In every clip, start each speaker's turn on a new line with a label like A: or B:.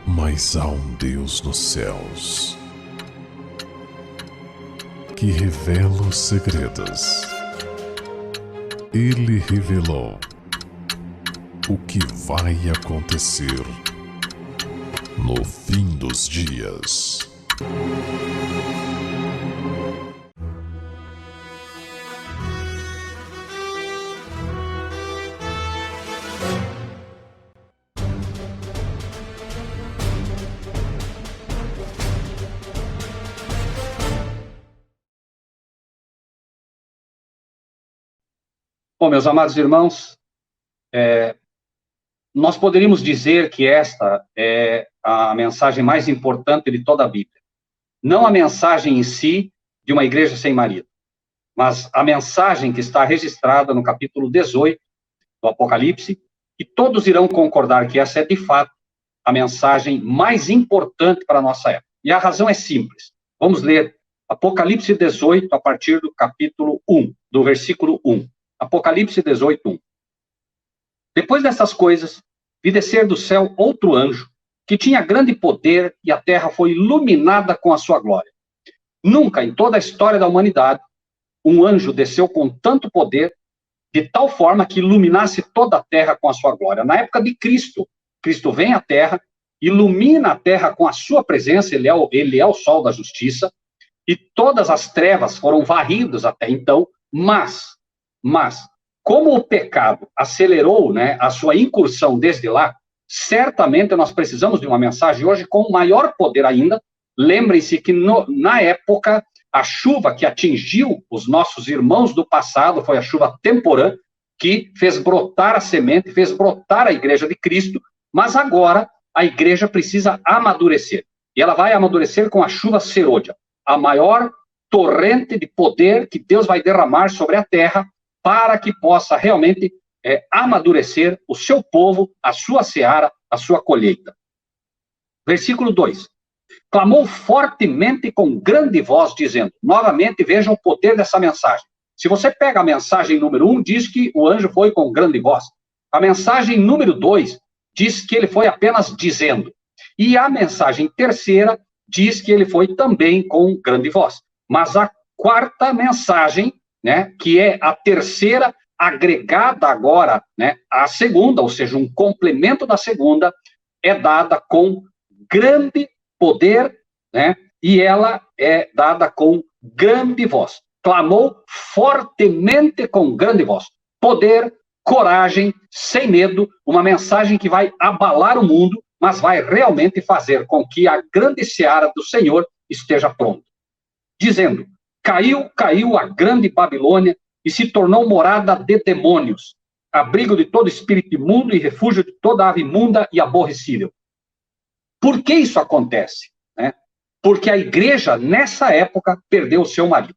A: Mas há um Deus nos céus que revela os segredos. Ele revelou o que vai acontecer no fim dos dias.
B: Bom, meus amados irmãos, nós poderíamos dizer que esta é a mensagem mais importante de toda a Bíblia. Não a mensagem em si de uma igreja sem marido, mas a mensagem que está registrada no capítulo 18 do Apocalipse, e todos irão concordar que essa é, de fato, a mensagem mais importante para a nossa época. E a razão é simples. Vamos ler Apocalipse 18, a partir do capítulo 1, do versículo 1. Apocalipse 18, 1. Depois dessas coisas, vi descer do céu outro anjo, que tinha grande poder, e a terra foi iluminada com a sua glória. Nunca em toda a história da humanidade, um anjo desceu com tanto poder, de tal forma que iluminasse toda a terra com a sua glória. Na época de Cristo, Cristo vem à terra, ilumina a terra com a sua presença, ele é o sol da justiça, e todas as trevas foram varridas até então, mas, como o pecado acelerou, a sua incursão desde lá, certamente nós precisamos de uma mensagem hoje com maior poder ainda. Lembrem-se que na época, a chuva que atingiu os nossos irmãos do passado foi a chuva temporã, que fez brotar a semente, fez brotar a igreja de Cristo, mas agora a igreja precisa amadurecer. E ela vai amadurecer com a chuva serôdia, a maior torrente de poder que Deus vai derramar sobre a terra, para que possa realmente amadurecer o seu povo, a sua seara, a sua colheita. Versículo 2. Clamou fortemente com grande voz, dizendo, novamente vejam o poder dessa mensagem. Se você pega a mensagem número 1, diz que o anjo foi com grande voz. A mensagem número 2 diz que ele foi apenas dizendo. E a mensagem terceira diz que ele foi também com grande voz. Mas a quarta mensagem, que é a terceira, agregada agora, à segunda, ou seja, um complemento da segunda, é dada com grande poder, e ela é dada com grande voz. Clamou fortemente com grande voz. Poder, coragem, sem medo, uma mensagem que vai abalar o mundo, mas vai realmente fazer com que a grande seara do Senhor esteja pronta. Dizendo, caiu a grande Babilônia e se tornou morada de demônios, abrigo de todo espírito imundo e refúgio de toda ave imunda e aborrecível. Por que isso acontece? Porque a igreja, nessa época, perdeu o seu marido.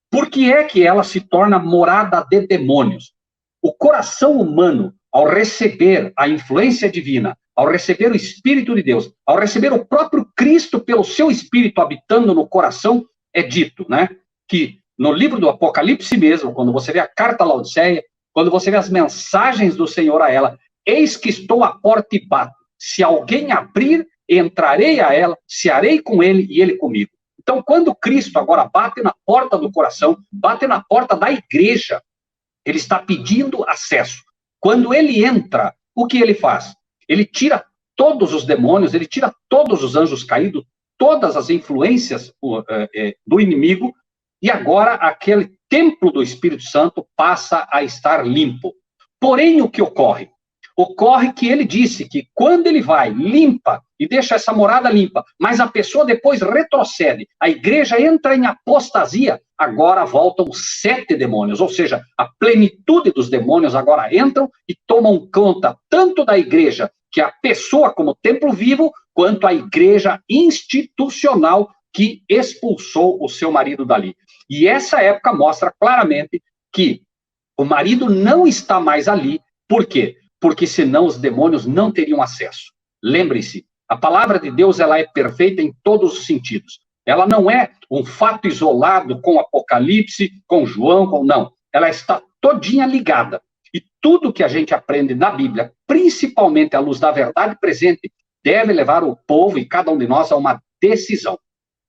B: Por que é que ela se torna morada de demônios? O coração humano, ao receber a influência divina, ao receber o Espírito de Deus, ao receber o próprio Cristo pelo seu Espírito habitando no coração, é dito, que no livro do Apocalipse mesmo, quando você vê a carta a Laodiceia, quando você vê as mensagens do Senhor a ela, eis que estou à porta e bato. Se alguém abrir, entrarei a ela, cearei com ele e ele comigo. Então, quando Cristo agora bate na porta do coração, bate na porta da igreja, ele está pedindo acesso. Quando ele entra, o que ele faz? Ele tira todos os demônios, ele tira todos os anjos caídos, todas as influências do inimigo, e agora aquele templo do Espírito Santo passa a estar limpo. Porém, o que ocorre? Ocorre que ele disse que quando ele vai, limpa, e deixa essa morada limpa, mas a pessoa depois retrocede, a igreja entra em apostasia, agora voltam 7 demônios, ou seja, a plenitude dos demônios agora entram e tomam conta tanto da igreja, que é a pessoa como templo vivo, quanto a igreja institucional que expulsou o seu marido dali. E essa época mostra claramente que o marido não está mais ali. Por quê? Porque senão os demônios não teriam acesso. Lembre-se, a palavra de Deus ela é perfeita em todos os sentidos. Ela não é um fato isolado com Apocalipse, com João, não. Ela está todinha ligada. E tudo que a gente aprende na Bíblia, principalmente à luz da verdade presente, deve levar o povo e cada um de nós a uma decisão.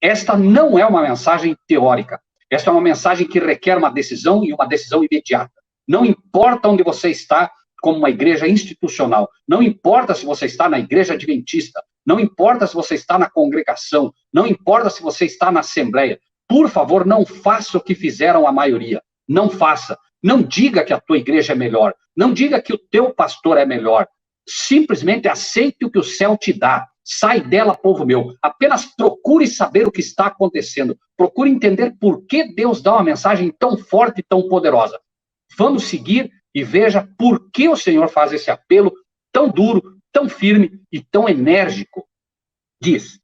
B: Esta não é uma mensagem teórica. Esta é uma mensagem que requer uma decisão e uma decisão imediata. Não importa onde você está como uma igreja institucional, não importa se você está na igreja adventista, não importa se você está na congregação, não importa se você está na assembleia, por favor, não faça o que fizeram a maioria. Não faça. Não diga que a tua igreja é melhor. Não diga que o teu pastor é melhor. Simplesmente aceite o que o céu te dá. Sai dela, povo meu. Apenas procure saber o que está acontecendo. Procure entender por que Deus dá uma mensagem tão forte e tão poderosa. Vamos seguir e veja por que o Senhor faz esse apelo tão duro, tão firme e tão enérgico. Diz,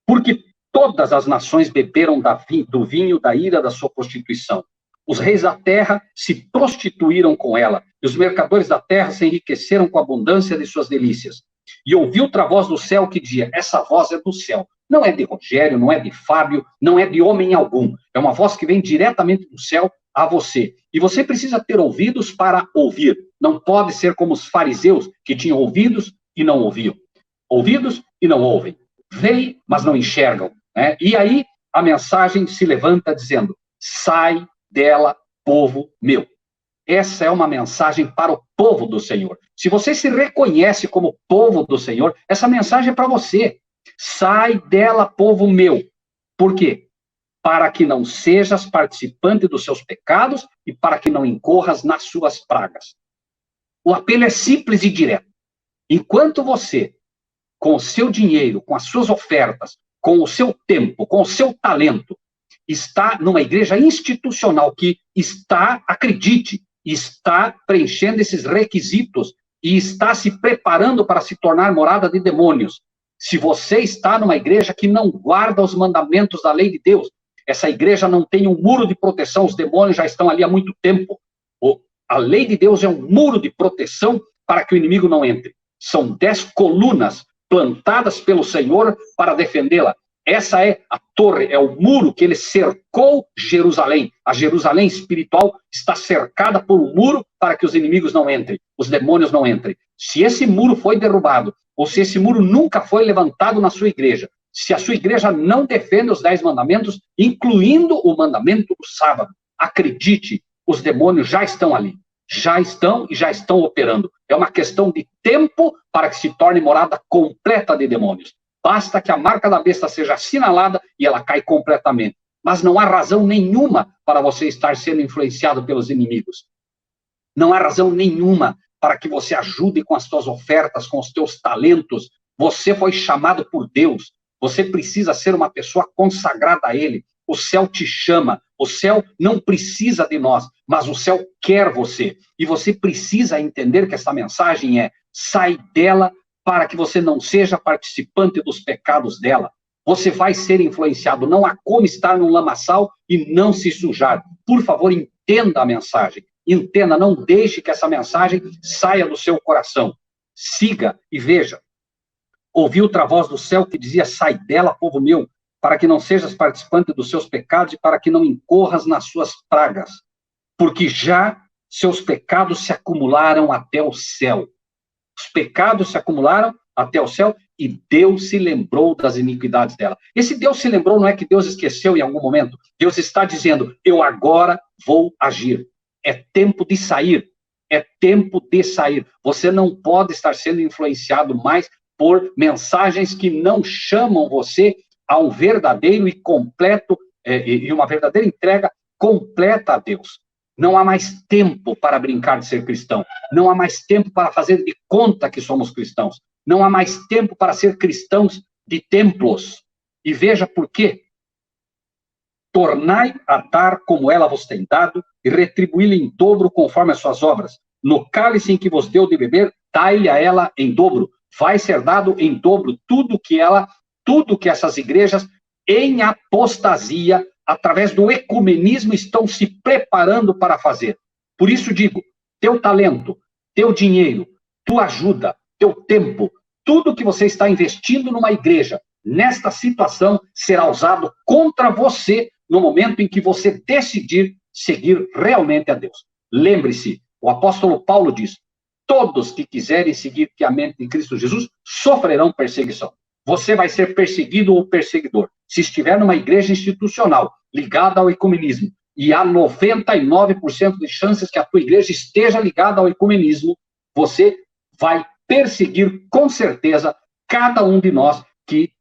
B: porque todas as nações beberam do vinho da ira da sua prostituição. Os reis da terra se prostituíram com ela, e os mercadores da terra se enriqueceram com a abundância de suas delícias. E ouvi outra voz do céu que dizia, essa voz é do céu. Não é de Rogério, não é de Fábio, não é de homem algum. É uma voz que vem diretamente do céu a você. E você precisa ter ouvidos para ouvir. Não pode ser como os fariseus, que tinham ouvidos e não ouviam. Ouvidos e não ouvem. Veem, mas não enxergam. Né? E aí a mensagem se levanta dizendo, sai dela, povo meu. Essa é uma mensagem para o povo do Senhor. Se você se reconhece como povo do Senhor, essa mensagem é para você. Sai dela, povo meu. Por quê? Para que não sejas participante dos seus pecados e para que não incorras nas suas pragas. O apelo é simples e direto. Enquanto você, com o seu dinheiro, com as suas ofertas, com o seu tempo, com o seu talento, está numa igreja institucional que está, acredite, está preenchendo esses requisitos e está se preparando para se tornar morada de demônios. Se você está numa igreja que não guarda os mandamentos da lei de Deus, essa igreja não tem um muro de proteção, os demônios já estão ali há muito tempo. A lei de Deus é um muro de proteção para que o inimigo não entre. São 10 colunas plantadas pelo Senhor para defendê-la. Essa é a torre, é o muro que ele cercou Jerusalém. A Jerusalém espiritual está cercada por um muro para que os inimigos não entrem, os demônios não entrem. Se esse muro foi derrubado, ou se esse muro nunca foi levantado na sua igreja, se a sua igreja não defende os 10 mandamentos, incluindo o mandamento do sábado, acredite, os demônios já estão ali. Já estão e já estão operando. É uma questão de tempo para que se torne morada completa de demônios. Basta que a marca da besta seja assinalada e ela cai completamente. Mas não há razão nenhuma para você estar sendo influenciado pelos inimigos. Não há razão nenhuma para que você ajude com as suas ofertas, com os teus talentos. Você foi chamado por Deus. Você precisa ser uma pessoa consagrada a Ele. O céu te chama. O céu não precisa de nós, mas o céu quer você. E você precisa entender que essa mensagem é: sai dela para que você não seja participante dos pecados dela. Você vai ser influenciado. Não há como estar num lamaçal e não se sujar. Por favor, entenda a mensagem. Entenda, não deixe que essa mensagem saia do seu coração. Siga e veja. Ouvi outra voz do céu que dizia: sai dela, povo meu, para que não sejas participante dos seus pecados e para que não incorras nas suas pragas. Porque já seus pecados se acumularam até o céu. Os pecados se acumularam até o céu e Deus se lembrou das iniquidades dela. Esse Deus se lembrou não é que Deus esqueceu em algum momento. Deus está dizendo: eu agora vou agir. É tempo de sair. É tempo de sair. Você não pode estar sendo influenciado mais por mensagens que não chamam você a um verdadeiro e completo, e uma verdadeira entrega completa a Deus. Não há mais tempo para brincar de ser cristão. Não há mais tempo para fazer de conta que somos cristãos. Não há mais tempo para ser cristãos de templos. E veja por quê. Tornai a dar como ela vos tem dado, e retribuí-lhe em dobro conforme as suas obras. No cálice em que vos deu de beber, dai-lhe a ela em dobro. Vai ser dado em dobro tudo que essas igrejas, em apostasia, através do ecumenismo, estão se preparando para fazer. Por isso digo, teu talento, teu dinheiro, tua ajuda, teu tempo, tudo que você está investindo numa igreja, nesta situação, será usado contra você no momento em que você decidir seguir realmente a Deus. Lembre-se, o apóstolo Paulo diz: todos que quiserem seguir piamente em Cristo Jesus sofrerão perseguição. Você vai ser perseguido ou perseguidor. Se estiver numa igreja institucional ligada ao ecumenismo, e há 99% de chances que a tua igreja esteja ligada ao ecumenismo, você vai perseguir com certeza cada um de nós que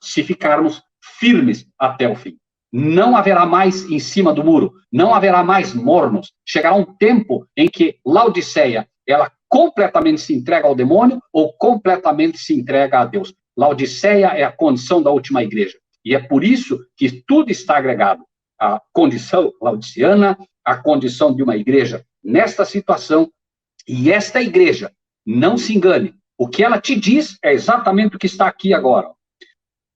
B: se ficarmos firmes até o fim. Não haverá mais em cima do muro, não haverá mais mornos. Chegará um tempo em que Laodiceia, ela completamente se entrega ao demônio ou completamente se entrega a Deus. Laodiceia é a condição da última igreja. E é por isso que tudo está agregado. A condição laodiceana, a condição de uma igreja nesta situação. E esta igreja, não se engane, o que ela te diz é exatamente o que está aqui agora.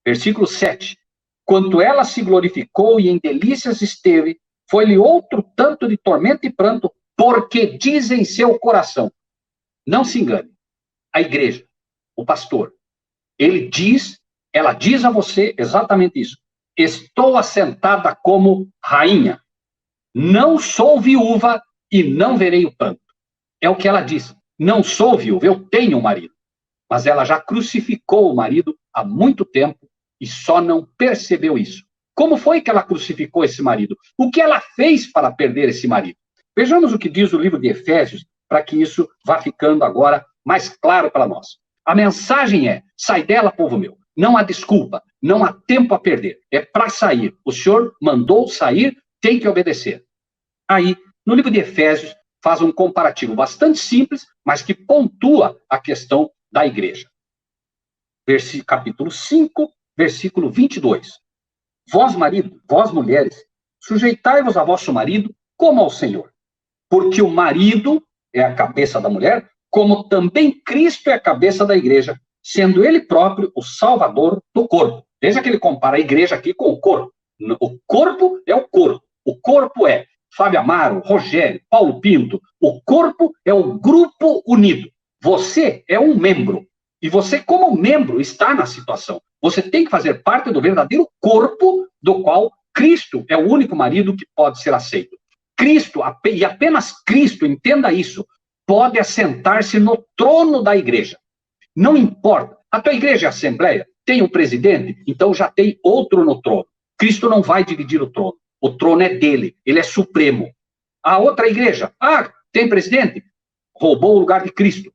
B: Versículo 7. Quanto ela se glorificou e em delícias esteve, foi-lhe outro tanto de tormento e pranto, porque diz em seu coração. Não se engane. A igreja, o pastor, ela diz a você exatamente isso. Estou assentada como rainha. Não sou viúva e não verei o pranto. É o que ela diz. Não sou viúva, eu tenho um marido. Mas ela já crucificou o marido há muito tempo e só não percebeu isso. Como foi que ela crucificou esse marido? O que ela fez para perder esse marido? Vejamos o que diz o livro de Efésios, para que isso vá ficando agora mais claro para nós. A mensagem é, sai dela, povo meu. Não há desculpa, não há tempo a perder. É para sair. O Senhor mandou sair, tem que obedecer. Aí, no livro de Efésios, faz um comparativo bastante simples, mas que pontua a questão da igreja. Capítulo 5, versículo 22. Vós, marido, vós, mulheres, sujeitai-vos a vosso marido como ao Senhor. Porque o marido é a cabeça da mulher, como também Cristo é a cabeça da igreja, sendo ele próprio o salvador do corpo. Veja que ele compara a igreja aqui com o corpo. O corpo é o corpo. O corpo é Fábio Amaro, Rogério, Paulo Pinto. O corpo é o grupo unido. Você é um membro. E você, como membro, está na situação. Você tem que fazer parte do verdadeiro corpo do qual Cristo é o único marido que pode ser aceito. Cristo, e apenas Cristo, entenda isso, pode assentar-se no trono da igreja. Não importa. A tua igreja é assembleia, tem um presidente, então já tem outro no trono. Cristo não vai dividir o trono. O trono é dele, ele é supremo. A outra igreja, tem presidente? Roubou o lugar de Cristo.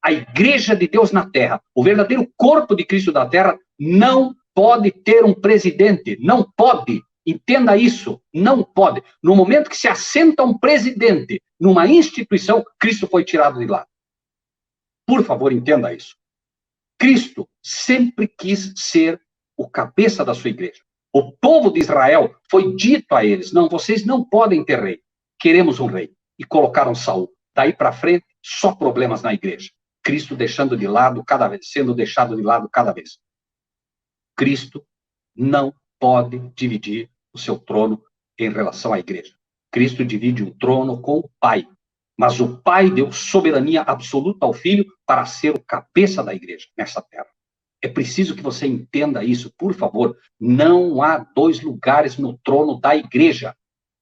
B: A igreja de Deus na terra, o verdadeiro corpo de Cristo da terra, não pode ter um presidente. Não pode. Entenda isso. Não pode. No momento que se assenta um presidente numa instituição, Cristo foi tirado de lá. Por favor, entenda isso. Cristo sempre quis ser o cabeça da sua igreja. O povo de Israel foi dito a eles, não, vocês não podem ter rei. Queremos um rei. E colocaram Saul. Daí para frente, só problemas na igreja. Cristo deixando de lado cada vez, sendo deixado de lado cada vez. Cristo não pode dividir o seu trono em relação à igreja. Cristo divide um trono com o Pai. Mas o Pai deu soberania absoluta ao Filho para ser o cabeça da igreja nessa terra. É preciso que você entenda isso, por favor. Não há dois lugares no trono da igreja.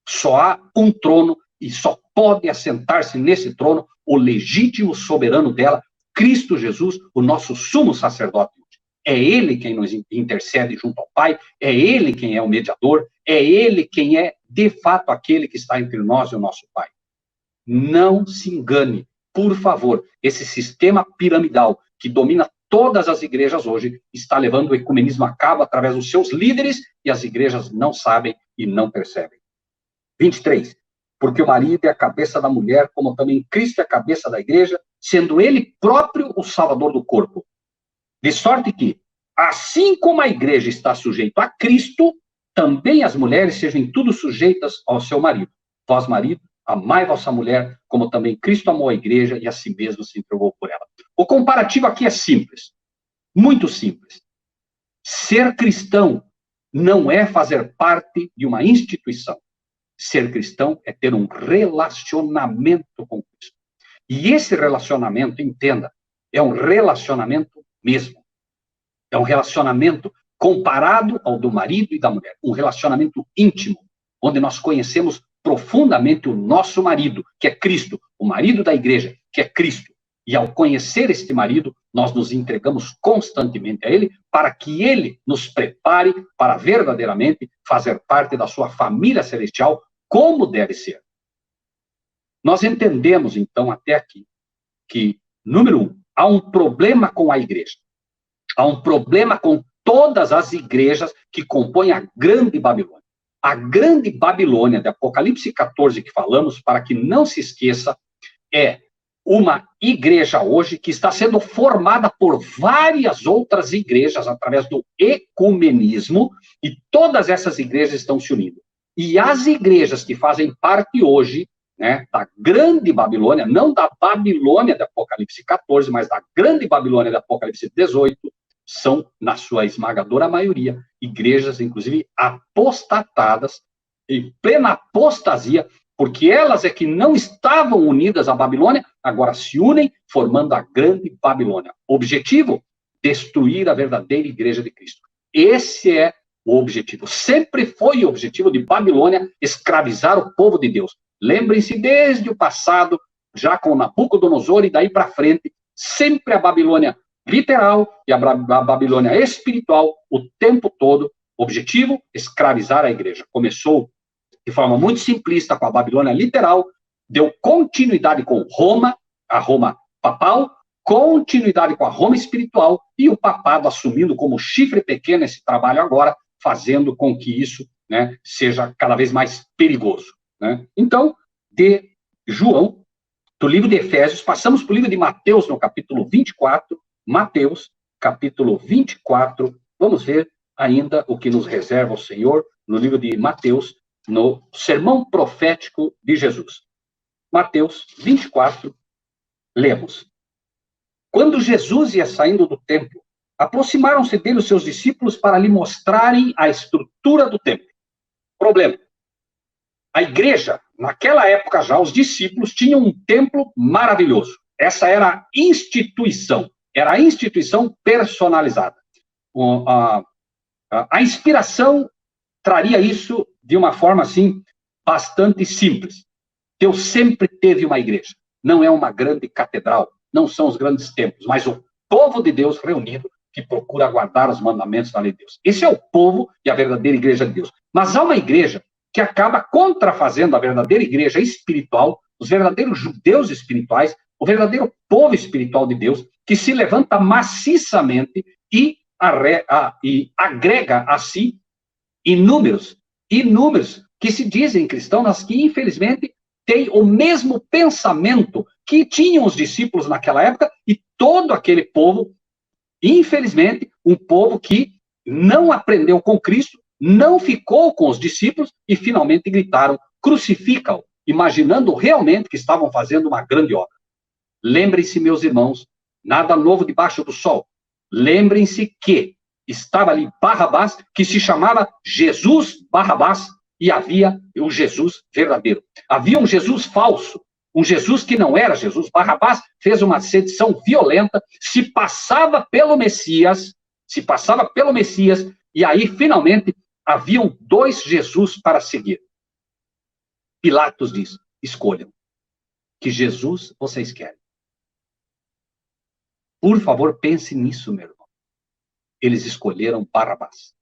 B: Só há um trono e só pode assentar-se nesse trono o legítimo soberano dela, Cristo Jesus, o nosso sumo sacerdote. É Ele quem nos intercede junto ao Pai, é Ele quem é o mediador, é Ele quem é, de fato, aquele que está entre nós e o nosso Pai. Não se engane, por favor. Esse sistema piramidal que domina todas as igrejas hoje está levando o ecumenismo a cabo através dos seus líderes e as igrejas não sabem e não percebem. 23. Porque o marido é a cabeça da mulher, como também Cristo é a cabeça da igreja, sendo ele próprio o salvador do corpo. De sorte que, assim como a igreja está sujeita a Cristo, também as mulheres sejam em tudo sujeitas ao seu marido. Vós, marido, amai vossa mulher, como também Cristo amou a igreja e a si mesmo se entregou por ela. O comparativo aqui é simples, muito simples. Ser cristão não é fazer parte de uma instituição. Ser cristão é ter um relacionamento com Cristo. E esse relacionamento, entenda, é um relacionamento mesmo. É um relacionamento comparado ao do marido e da mulher. Um relacionamento íntimo, onde nós conhecemos profundamente o nosso marido, que é Cristo, o marido da igreja, que é Cristo. E ao conhecer este marido, nós nos entregamos constantemente a ele, para que ele nos prepare para verdadeiramente fazer parte da sua família celestial, como deve ser. Nós entendemos, então, até aqui, que, número 1, há um problema com a igreja. Há um problema com todas as igrejas que compõem a Grande Babilônia. A Grande Babilônia, de Apocalipse 14, que falamos, para que não se esqueça, é uma igreja hoje que está sendo formada por várias outras igrejas através do ecumenismo, e todas essas igrejas estão se unindo. E as igrejas que fazem parte hoje, né, da Grande Babilônia, não da Babilônia de Apocalipse 14, mas da Grande Babilônia de Apocalipse 18, são, na sua esmagadora maioria, igrejas, inclusive, apostatadas, em plena apostasia, porque elas é que não estavam unidas à Babilônia, agora se unem, formando a Grande Babilônia. Objetivo? Destruir a verdadeira igreja de Cristo. Esse é o objetivo. Sempre foi o objetivo de Babilônia escravizar o povo de Deus. Lembrem-se, desde o passado, já com Nabucodonosor e daí para frente, sempre a Babilônia literal e a Babilônia espiritual, o tempo todo, objetivo, escravizar a igreja. Começou de forma muito simplista com a Babilônia literal, deu continuidade com Roma, a Roma papal, continuidade com a Roma espiritual, e o papado assumindo como chifre pequeno esse trabalho agora, fazendo com que isso, né, seja cada vez mais perigoso. Né? Então, de João, do livro de Efésios, passamos para o livro de Mateus, no capítulo 24, Mateus, capítulo 24, vamos ver ainda o que nos reserva o Senhor no livro de Mateus, no sermão profético de Jesus. Mateus 24, lemos. Quando Jesus ia saindo do templo, aproximaram-se dele os seus discípulos para lhe mostrarem a estrutura do templo. Problema. A igreja, naquela época já, os discípulos tinham um templo maravilhoso. Essa era a instituição personalizada. A inspiração traria isso de uma forma, assim, bastante simples. Deus sempre teve uma igreja. Não é uma grande catedral, não são os grandes templos, mas o povo de Deus reunido que procura guardar os mandamentos da lei de Deus. Esse é o povo e a verdadeira igreja de Deus. Mas há uma igreja que acaba contrafazendo a verdadeira igreja espiritual, os verdadeiros judeus espirituais, o verdadeiro povo espiritual de Deus, que se levanta maciçamente e agrega a si inúmeros que se dizem cristãos, mas que infelizmente têm o mesmo pensamento que tinham os discípulos naquela época, e todo aquele povo, infelizmente, um povo que não aprendeu com Cristo, não ficou com os discípulos e finalmente gritaram, crucifica-o, imaginando realmente que estavam fazendo uma grande obra. Lembrem-se, meus irmãos, nada novo debaixo do sol. Lembrem-se que estava ali Barrabás, que se chamava Jesus Barrabás, e havia o Jesus verdadeiro. Havia um Jesus falso, um Jesus que não era Jesus. Barrabás fez uma sedição violenta, se passava pelo Messias, e aí, finalmente, haviam dois Jesus para seguir. Pilatos diz, escolham. Que Jesus vocês querem? Por favor, pense nisso, meu irmão. Eles escolheram Barrabás.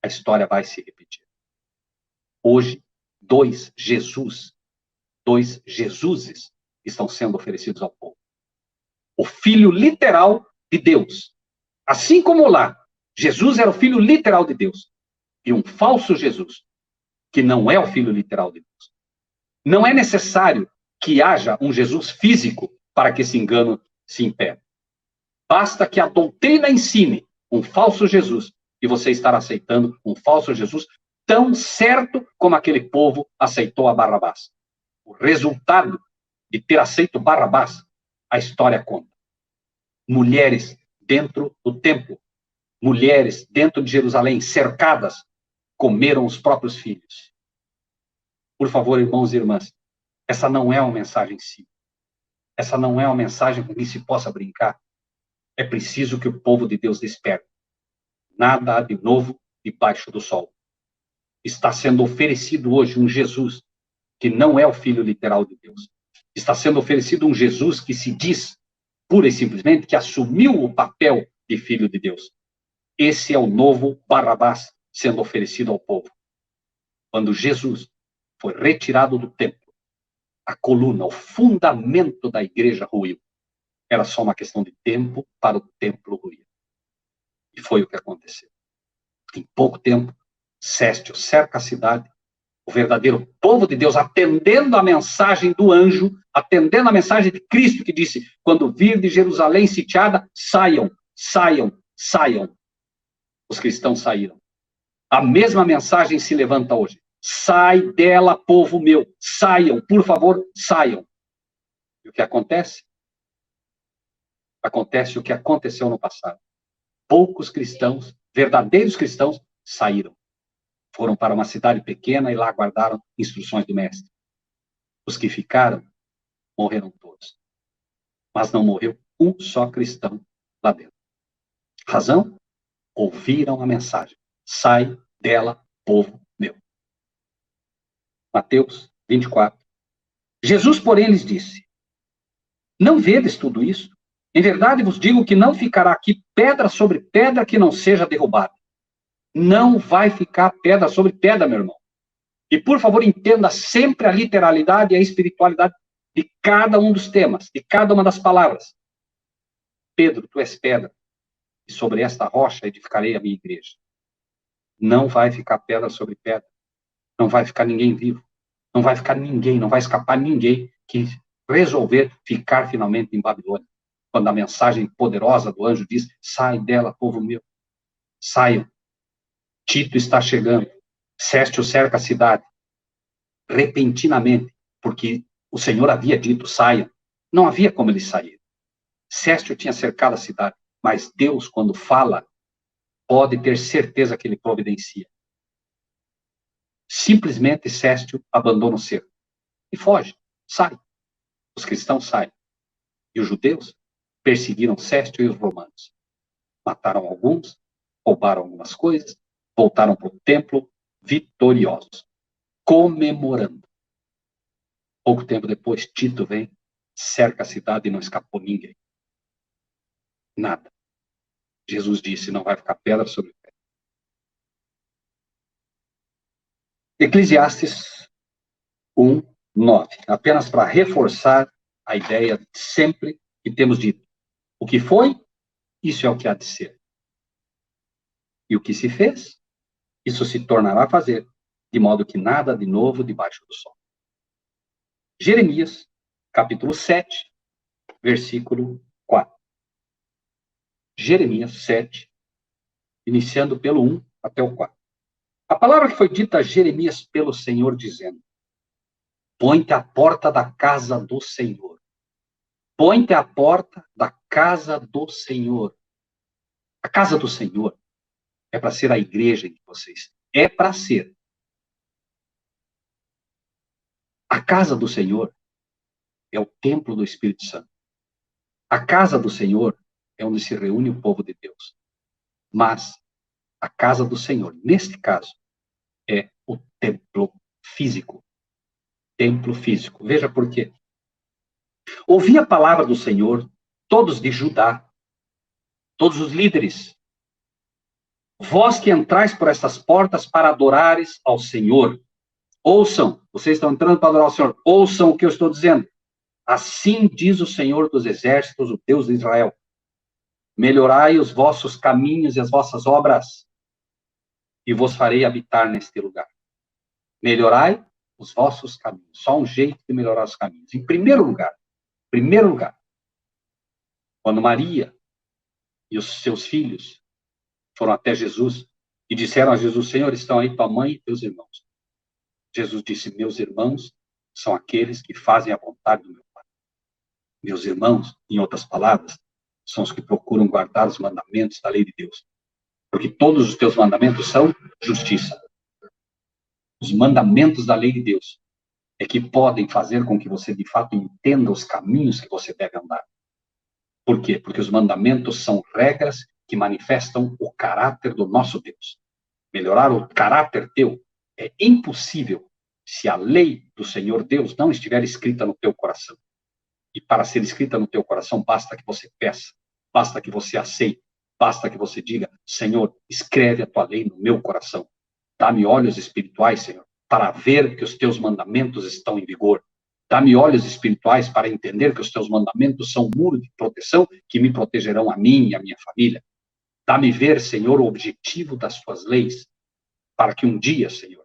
B: A história vai se repetir. Hoje, dois Jesuses estão sendo oferecidos ao povo. O filho literal de Deus. Assim como lá, Jesus era o filho literal de Deus. E um falso Jesus, que não é o filho literal de Deus. Não é necessário que haja um Jesus físico para que esse engano se impere. Basta que a doutrina ensine um falso Jesus, e você estará aceitando um falso Jesus tão certo como aquele povo aceitou a Barrabás. O resultado de ter aceito Barrabás, a história conta. Mulheres dentro do templo, mulheres dentro de Jerusalém, cercadas, comeram os próprios filhos. Por favor, irmãos e irmãs, essa não é uma mensagem simples. Essa não é uma mensagem com que se possa brincar. É preciso que o povo de Deus desperte. Nada há de novo debaixo do sol. Está sendo oferecido hoje um Jesus que não é o filho literal de Deus. Está sendo oferecido um Jesus que se diz, pura e simplesmente, que assumiu o papel de Filho de Deus. Esse é o novo Barrabás sendo oferecido ao povo. Quando Jesus foi retirado do templo, a coluna, o fundamento da igreja ruiu. Era só uma questão de tempo para o templo ruir. E foi o que aconteceu. Em pouco tempo, Céstio cerca a cidade, o verdadeiro povo de Deus, atendendo a mensagem do anjo, atendendo a mensagem de Cristo, que disse, quando vir de Jerusalém sitiada, saiam, saiam, saiam. Os cristãos saíram. A mesma mensagem se levanta hoje. Sai dela, povo meu. Saiam, por favor, saiam. E o que acontece? Acontece o que aconteceu no passado. Poucos cristãos, verdadeiros cristãos, saíram. Foram para uma cidade pequena e lá aguardaram instruções do mestre. Os que ficaram, morreram todos. Mas não morreu um só cristão lá dentro. Razão? Ouviram a mensagem. Sai dela, povo meu. Mateus 24. Jesus, porém, lhes disse, não vedes tudo isso? Em verdade vos digo que não ficará aqui pedra sobre pedra que não seja derrubada. Não vai ficar pedra sobre pedra, meu irmão. E, por favor, entenda sempre a literalidade e a espiritualidade de cada um dos temas, de cada uma das palavras. Pedro, tu és pedra, e sobre esta rocha edificarei a minha igreja. Não vai ficar pedra sobre pedra. Não vai ficar ninguém vivo. Não vai ficar ninguém, não vai escapar ninguém que resolver ficar finalmente em Babilônia. Quando a mensagem poderosa do anjo diz, sai dela, povo meu. Saiam. Tito está chegando. Céstio cerca a cidade. Repentinamente, porque o Senhor havia dito, saiam. Não havia como eles saírem. Céstio tinha cercado a cidade, mas Deus, quando fala, pode ter certeza que ele providencia. Simplesmente Céstio abandona o cerco e foge, sai. Os cristãos saem. E os judeus perseguiram Céstio e os romanos. Mataram alguns, roubaram algumas coisas, voltaram para o templo vitoriosos, comemorando. Pouco tempo depois, Tito vem, cerca a cidade e não escapou ninguém. Nada. Jesus disse, não vai ficar pedra sobre pedra. Eclesiastes 1:9. Apenas para reforçar a ideia sempre que temos dito. O que foi, isso é o que há de ser. E o que se fez, isso se tornará a fazer, de modo que nada de novo debaixo do sol. Jeremias, capítulo 7, versículo 4. Jeremias 7, iniciando pelo 1 até o 4. A palavra que foi dita a Jeremias pelo Senhor, dizendo, põe-te à porta da casa do Senhor. Põe-te à porta da casa do Senhor. A casa do Senhor é para ser a igreja em que vocês. É para ser. A casa do Senhor é o templo do Espírito Santo. A casa do Senhor é onde se reúne o povo de Deus. Mas a casa do Senhor, neste caso, é o templo físico. Templo físico. Veja por quê. Ouvi a palavra do Senhor, todos de Judá, todos os líderes. Vós que entrais por estas portas para adorares ao Senhor. Ouçam, vocês estão entrando para adorar ao Senhor. Ouçam o que eu estou dizendo. Assim diz o Senhor dos exércitos, o Deus de Israel. Melhorai os vossos caminhos e as vossas obras, e vos farei habitar neste lugar. Melhorai os vossos caminhos. Só um jeito de melhorar os caminhos. Em primeiro lugar, quando Maria e os seus filhos foram até Jesus e disseram a Jesus, Senhor, estão aí tua mãe e teus irmãos. Jesus disse, meus irmãos são aqueles que fazem a vontade do meu Pai. Meus irmãos, em outras palavras, são os que procuram guardar os mandamentos da lei de Deus. Porque todos os teus mandamentos são justiça. Os mandamentos da lei de Deus é que podem fazer com que você, de fato, entenda os caminhos que você deve andar. Por quê? Porque os mandamentos são regras que manifestam o caráter do nosso Deus. Melhorar o caráter teu é impossível se a lei do Senhor Deus não estiver escrita no teu coração. E para ser escrita no teu coração, basta que você peça, basta que você aceite, basta que você diga: Senhor, escreve a tua lei no meu coração. Dá-me olhos espirituais, Senhor, para ver que os teus mandamentos estão em vigor. Dá-me olhos espirituais para entender que os teus mandamentos são um muro de proteção que me protegerão a mim e a minha família. Dá-me ver, Senhor, o objetivo das tuas leis, para que um dia, Senhor,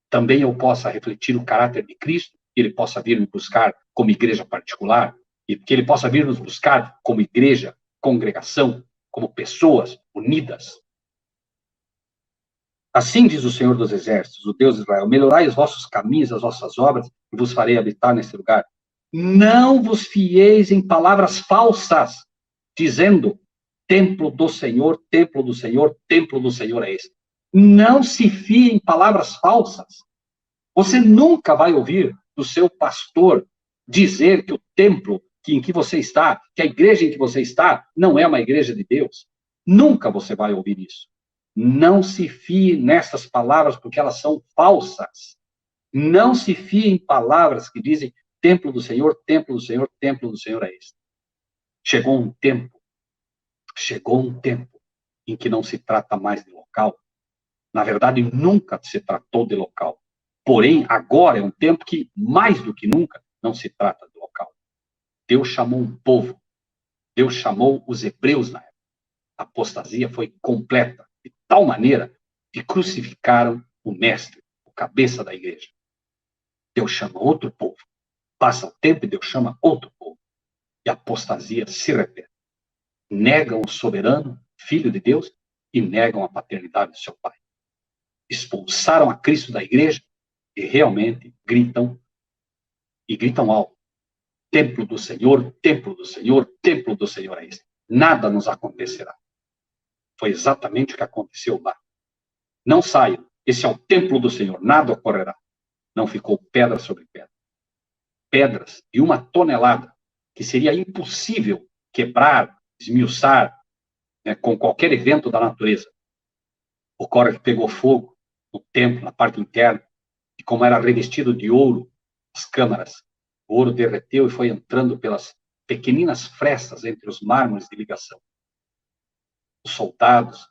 B: também eu possa refletir o caráter de Cristo, que ele possa vir me buscar como igreja particular, e que ele possa vir nos buscar como igreja, congregação, como pessoas unidas. Assim diz o Senhor dos Exércitos, o Deus de Israel: melhorai os vossos caminhos, as vossas obras, e vos farei habitar nesse lugar. Não vos fieis em palavras falsas, dizendo: templo do Senhor, templo do Senhor, templo do Senhor é este. Não se fie em palavras falsas. Você nunca vai ouvir do seu pastor dizer que o templo em que você está, que a igreja em que você está, não é uma igreja de Deus. Nunca você vai ouvir isso. Não se fie nessas palavras, porque elas são falsas. Não se fie em palavras que dizem: templo do Senhor, templo do Senhor, templo do Senhor é este. Chegou um tempo em que não se trata mais de local. Na verdade, nunca se tratou de local. Porém, agora é um tempo que, mais do que nunca, não se trata de local. Deus chamou um povo. Deus chamou os hebreus na época. A apostasia foi completa, de tal maneira que crucificaram o mestre, o cabeça da igreja. Deus chama outro povo. Passa o tempo e Deus chama outro povo. E a apostasia se repete. Negam o soberano, filho de Deus, e negam a paternidade do seu pai. Expulsaram a Cristo da igreja e realmente gritam, e gritam alto: templo do Senhor, templo do Senhor, templo do Senhor é este. Nada nos acontecerá. Foi exatamente o que aconteceu lá. Não saiam, esse é o templo do Senhor, nada ocorrerá. Não ficou pedra sobre pedra. Pedras de 1 tonelada, que seria impossível quebrar, esmiuçar, com qualquer evento da natureza. Ocorre que pegou fogo no templo, na parte interna, e como era revestido de ouro, as câmaras, o ouro derreteu e foi entrando pelas pequeninas frestas entre os mármores de ligação. Os soldados,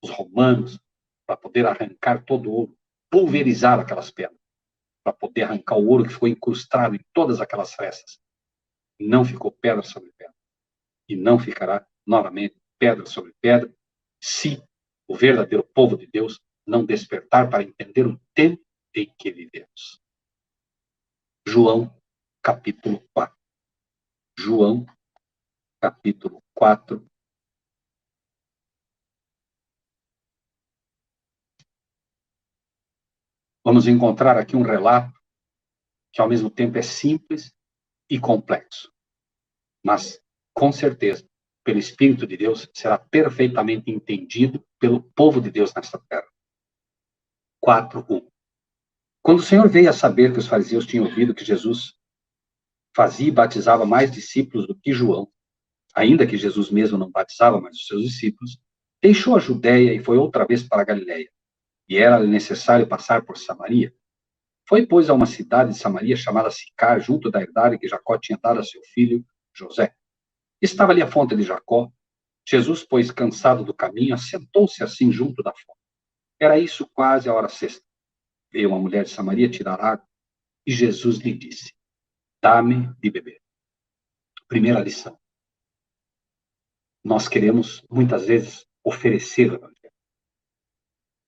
B: os romanos, para poder arrancar todo o ouro, pulverizaram aquelas pedras, para poder arrancar o ouro que ficou incrustado em todas aquelas frestas. Não ficou pedra sobre pedra. E não ficará novamente pedra sobre pedra, se o verdadeiro povo de Deus não despertar para entender o tempo em que vivemos. João, capítulo 4. João, capítulo 4. Vamos encontrar aqui um relato que, ao mesmo tempo, é simples e complexo. Mas, com certeza, pelo Espírito de Deus, será perfeitamente entendido pelo povo de Deus nesta terra. 4:1. Quando o Senhor veio a saber que os fariseus tinham ouvido que Jesus fazia e batizava mais discípulos do que João, ainda que Jesus mesmo não batizava mais os seus discípulos, deixou a Judéia e foi outra vez para a Galiléia. E era necessário passar por Samaria. Foi, pois, a uma cidade de Samaria chamada Sicar, junto da herdade que Jacó tinha dado a seu filho José. Estava ali a fonte de Jacó. Jesus, pois, cansado do caminho, assentou-se assim junto da fonte. Era isso quase a hora sexta. Veio uma mulher de Samaria tirar água e Jesus lhe disse: dá-me de beber. Primeira lição. Nós queremos, muitas vezes, oferecer o evangelho.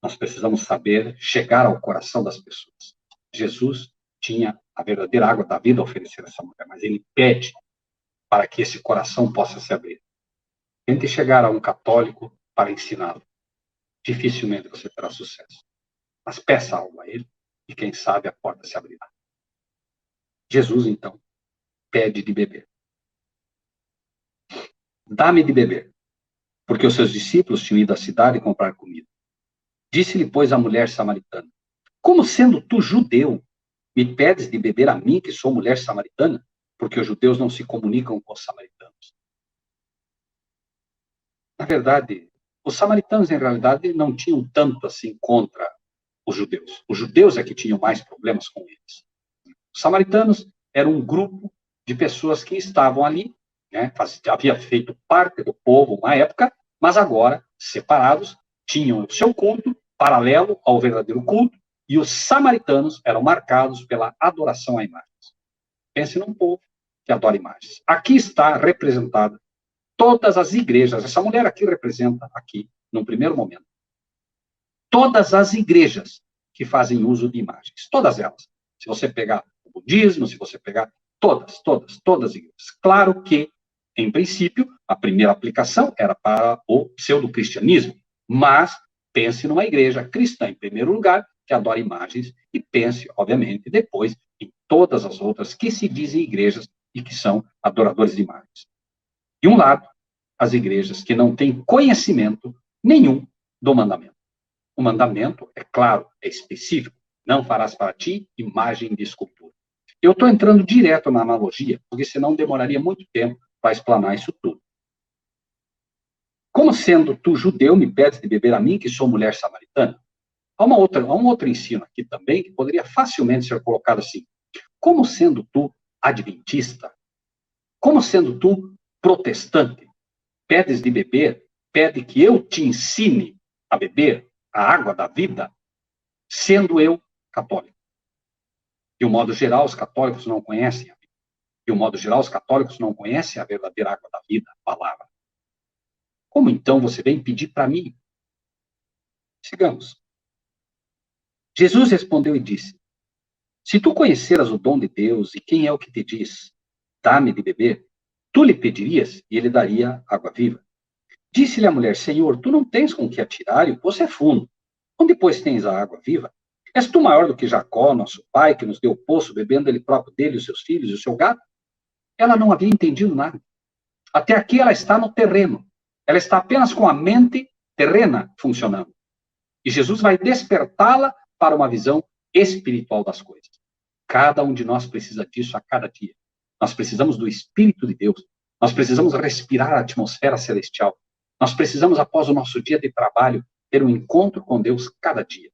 B: Nós precisamos saber chegar ao coração das pessoas. Jesus tinha a verdadeira água da vida a oferecer a essa mulher, mas ele pede para que esse coração possa se abrir. Tente chegar a um católico para ensiná-lo. Dificilmente você terá sucesso. Mas peça algo a ele e, quem sabe, a porta se abrirá. Jesus, então, pede de beber. Dá-me de beber, porque os seus discípulos tinham ido à cidade comprar comida. Disse-lhe, pois, a mulher samaritana: como sendo tu judeu, me pedes de beber a mim, que sou mulher samaritana? Porque os judeus não se comunicam com os samaritanos. Na verdade, os samaritanos, em realidade, não tinham tanto assim contra os judeus. Os judeus é que tinham mais problemas com eles. Os samaritanos eram um grupo de pessoas que estavam ali, né, havia feito parte do povo uma época, mas agora, separados, tinham o seu culto paralelo ao verdadeiro culto, e os samaritanos eram marcados pela adoração a imagens. Pense num povo que adora imagens. Aqui está representada todas as igrejas. Essa mulher aqui representa, aqui, num primeiro momento, todas as igrejas que fazem uso de imagens. Todas elas. Se você pegar o budismo, se você pegar todas as igrejas. Claro que, em princípio, a primeira aplicação era para o pseudo-cristianismo, mas pense numa igreja cristã, em primeiro lugar, que adora imagens, e pense, obviamente, depois em todas as outras que se dizem igrejas e que são adoradores de imagens. De um lado, as igrejas que não têm conhecimento nenhum do mandamento. O mandamento, é claro, é específico. Não farás para ti imagem de escultura. Eu estou entrando direto na analogia, porque senão demoraria muito tempo para explanar isso tudo. Como sendo tu judeu, me pedes de beber a mim, que sou mulher samaritana? Há um outro ensino aqui também, que poderia facilmente ser colocado assim. Como sendo tu adventista, como sendo tu protestante, pedes de beber, pede que eu te ensine a beber a água da vida, sendo eu católico. De um modo geral, os católicos não conhecem a Bíblia. De um modo geral, os católicos não conhecem a verdadeira água da vida, a palavra. Como então você vem pedir para mim? Sigamos. Jesus respondeu e disse: se tu conheceras o dom de Deus e quem é o que te diz, dá-me de beber, tu lhe pedirias e ele daria água viva. Disse-lhe a mulher: Senhor, tu não tens com que atirar e o poço é fundo. Onde, pois, tens a água viva? És tu maior do que Jacó, nosso pai, que nos deu o poço, bebendo ele próprio dele, os seus filhos e o seu gado? Ela não havia entendido nada. Até aqui ela está no terreno. Ela está apenas com a mente terrena funcionando. E Jesus vai despertá-la para uma visão espiritual das coisas. Cada um de nós precisa disso a cada dia. Nós precisamos do Espírito de Deus. Nós precisamos respirar a atmosfera celestial. Nós precisamos, após o nosso dia de trabalho, ter um encontro com Deus cada dia.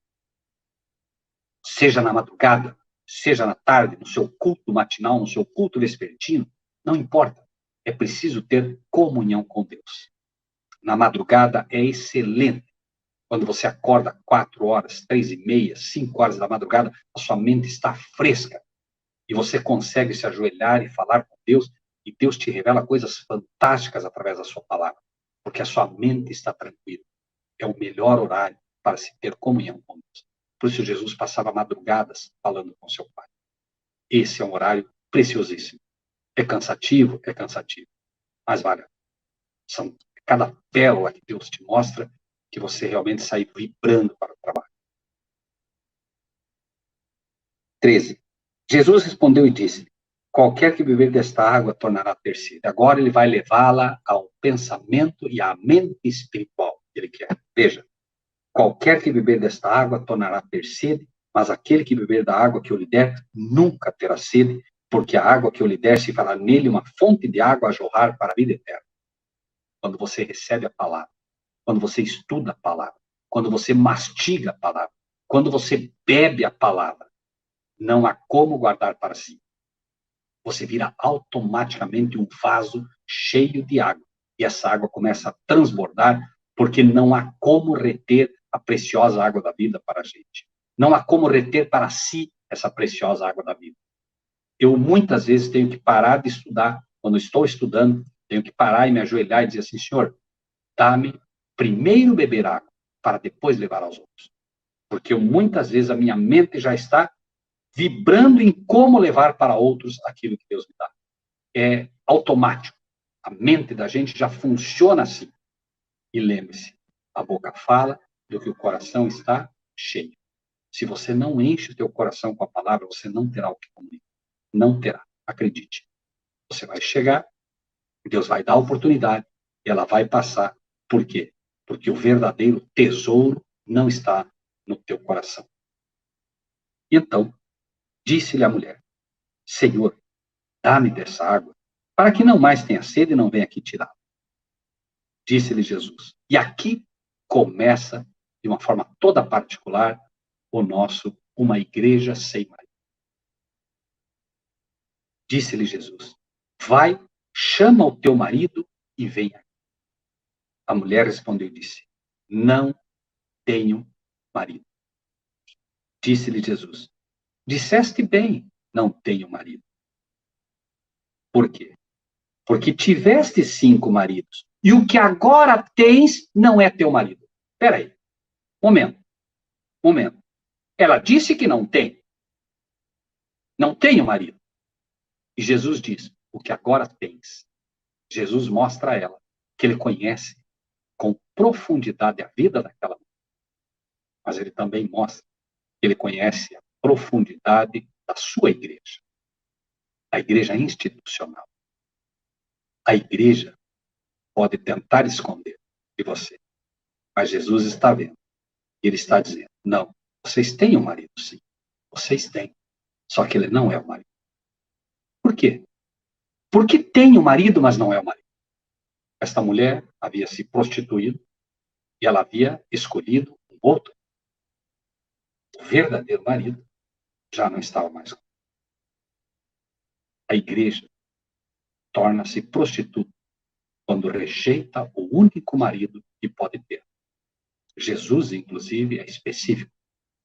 B: Seja na madrugada, seja na tarde, no seu culto matinal, no seu culto vespertino, não importa. É preciso ter comunhão com Deus. Na madrugada é excelente. Quando você acorda 4 horas, 3h30, 5 horas da madrugada, a sua mente está fresca. E você consegue se ajoelhar e falar com Deus, e Deus te revela coisas fantásticas através da sua palavra. Porque a sua mente está tranquila. É o melhor horário para se ter comunhão com Deus. Por isso Jesus passava madrugadas falando com seu Pai. Esse é um horário preciosíssimo. É cansativo, mas vale. São cada pérola que Deus te mostra que você realmente sai vibrando para o trabalho. 13. Jesus respondeu e disse: qualquer que beber desta água tornará a ter sede. Agora ele vai levá-la ao pensamento e à mente espiritual que ele quer. Veja, qualquer que beber desta água tornará a ter sede, mas aquele que beber da água que eu lhe der nunca terá sede, porque a água que eu lhe der se fará nele uma fonte de água a jorrar para a vida eterna. Quando você recebe a palavra, quando você estuda a palavra, quando você mastiga a palavra, quando você bebe a palavra, não há como guardar para si. Você vira automaticamente um vaso cheio de água. E essa água começa a transbordar, porque não há como reter a preciosa água da vida para a gente. Não há como reter para si essa preciosa água da vida. Eu muitas vezes tenho que parar de estudar. Quando estou estudando, tenho que parar e me ajoelhar e dizer assim: Senhor, dá-me primeiro beber água, para depois levar aos outros. Porque muitas vezes a minha mente já está vibrando em como levar para outros aquilo que Deus me dá. É automático. A mente da gente já funciona assim. E lembre-se, a boca fala do que o coração está cheio. Se você não enche o teu coração com a palavra, você não terá o que comunicar. Não terá. Acredite. Você vai chegar, Deus vai dar a oportunidade, e ela vai passar. Por quê? Porque o verdadeiro tesouro não está no teu coração. E então, disse-lhe a mulher: Senhor, dá-me dessa água, para que não mais tenha sede e não venha aqui tirá-la. Disse-lhe Jesus. E aqui começa, de uma forma toda particular, uma igreja sem marido. Disse-lhe Jesus: vai, chama o teu marido e venha. A mulher respondeu e disse: não tenho marido. Disse-lhe Jesus: disseste bem, não tenho marido. Por quê? Porque tiveste 5 maridos, e o que agora tens não é teu marido. Espera aí, momento. Ela disse que não tenho marido. E Jesus diz: o que agora tens. Jesus mostra a ela que ele conhece com profundidade a vida daquela mulher. Mas ele também mostra que ele conhece a profundidade da sua igreja. A igreja institucional. A igreja pode tentar esconder de você, mas Jesus está vendo. Ele está dizendo: não, vocês têm um marido, sim. Vocês têm. Só que ele não é o marido. Por quê? Porque tem o marido, mas não é o marido. Esta mulher havia se prostituído e ela havia escolhido um outro. O verdadeiro marido já não estava mais com ela. A igreja torna-se prostituta quando rejeita o único marido que pode ter. Jesus, inclusive, é específico.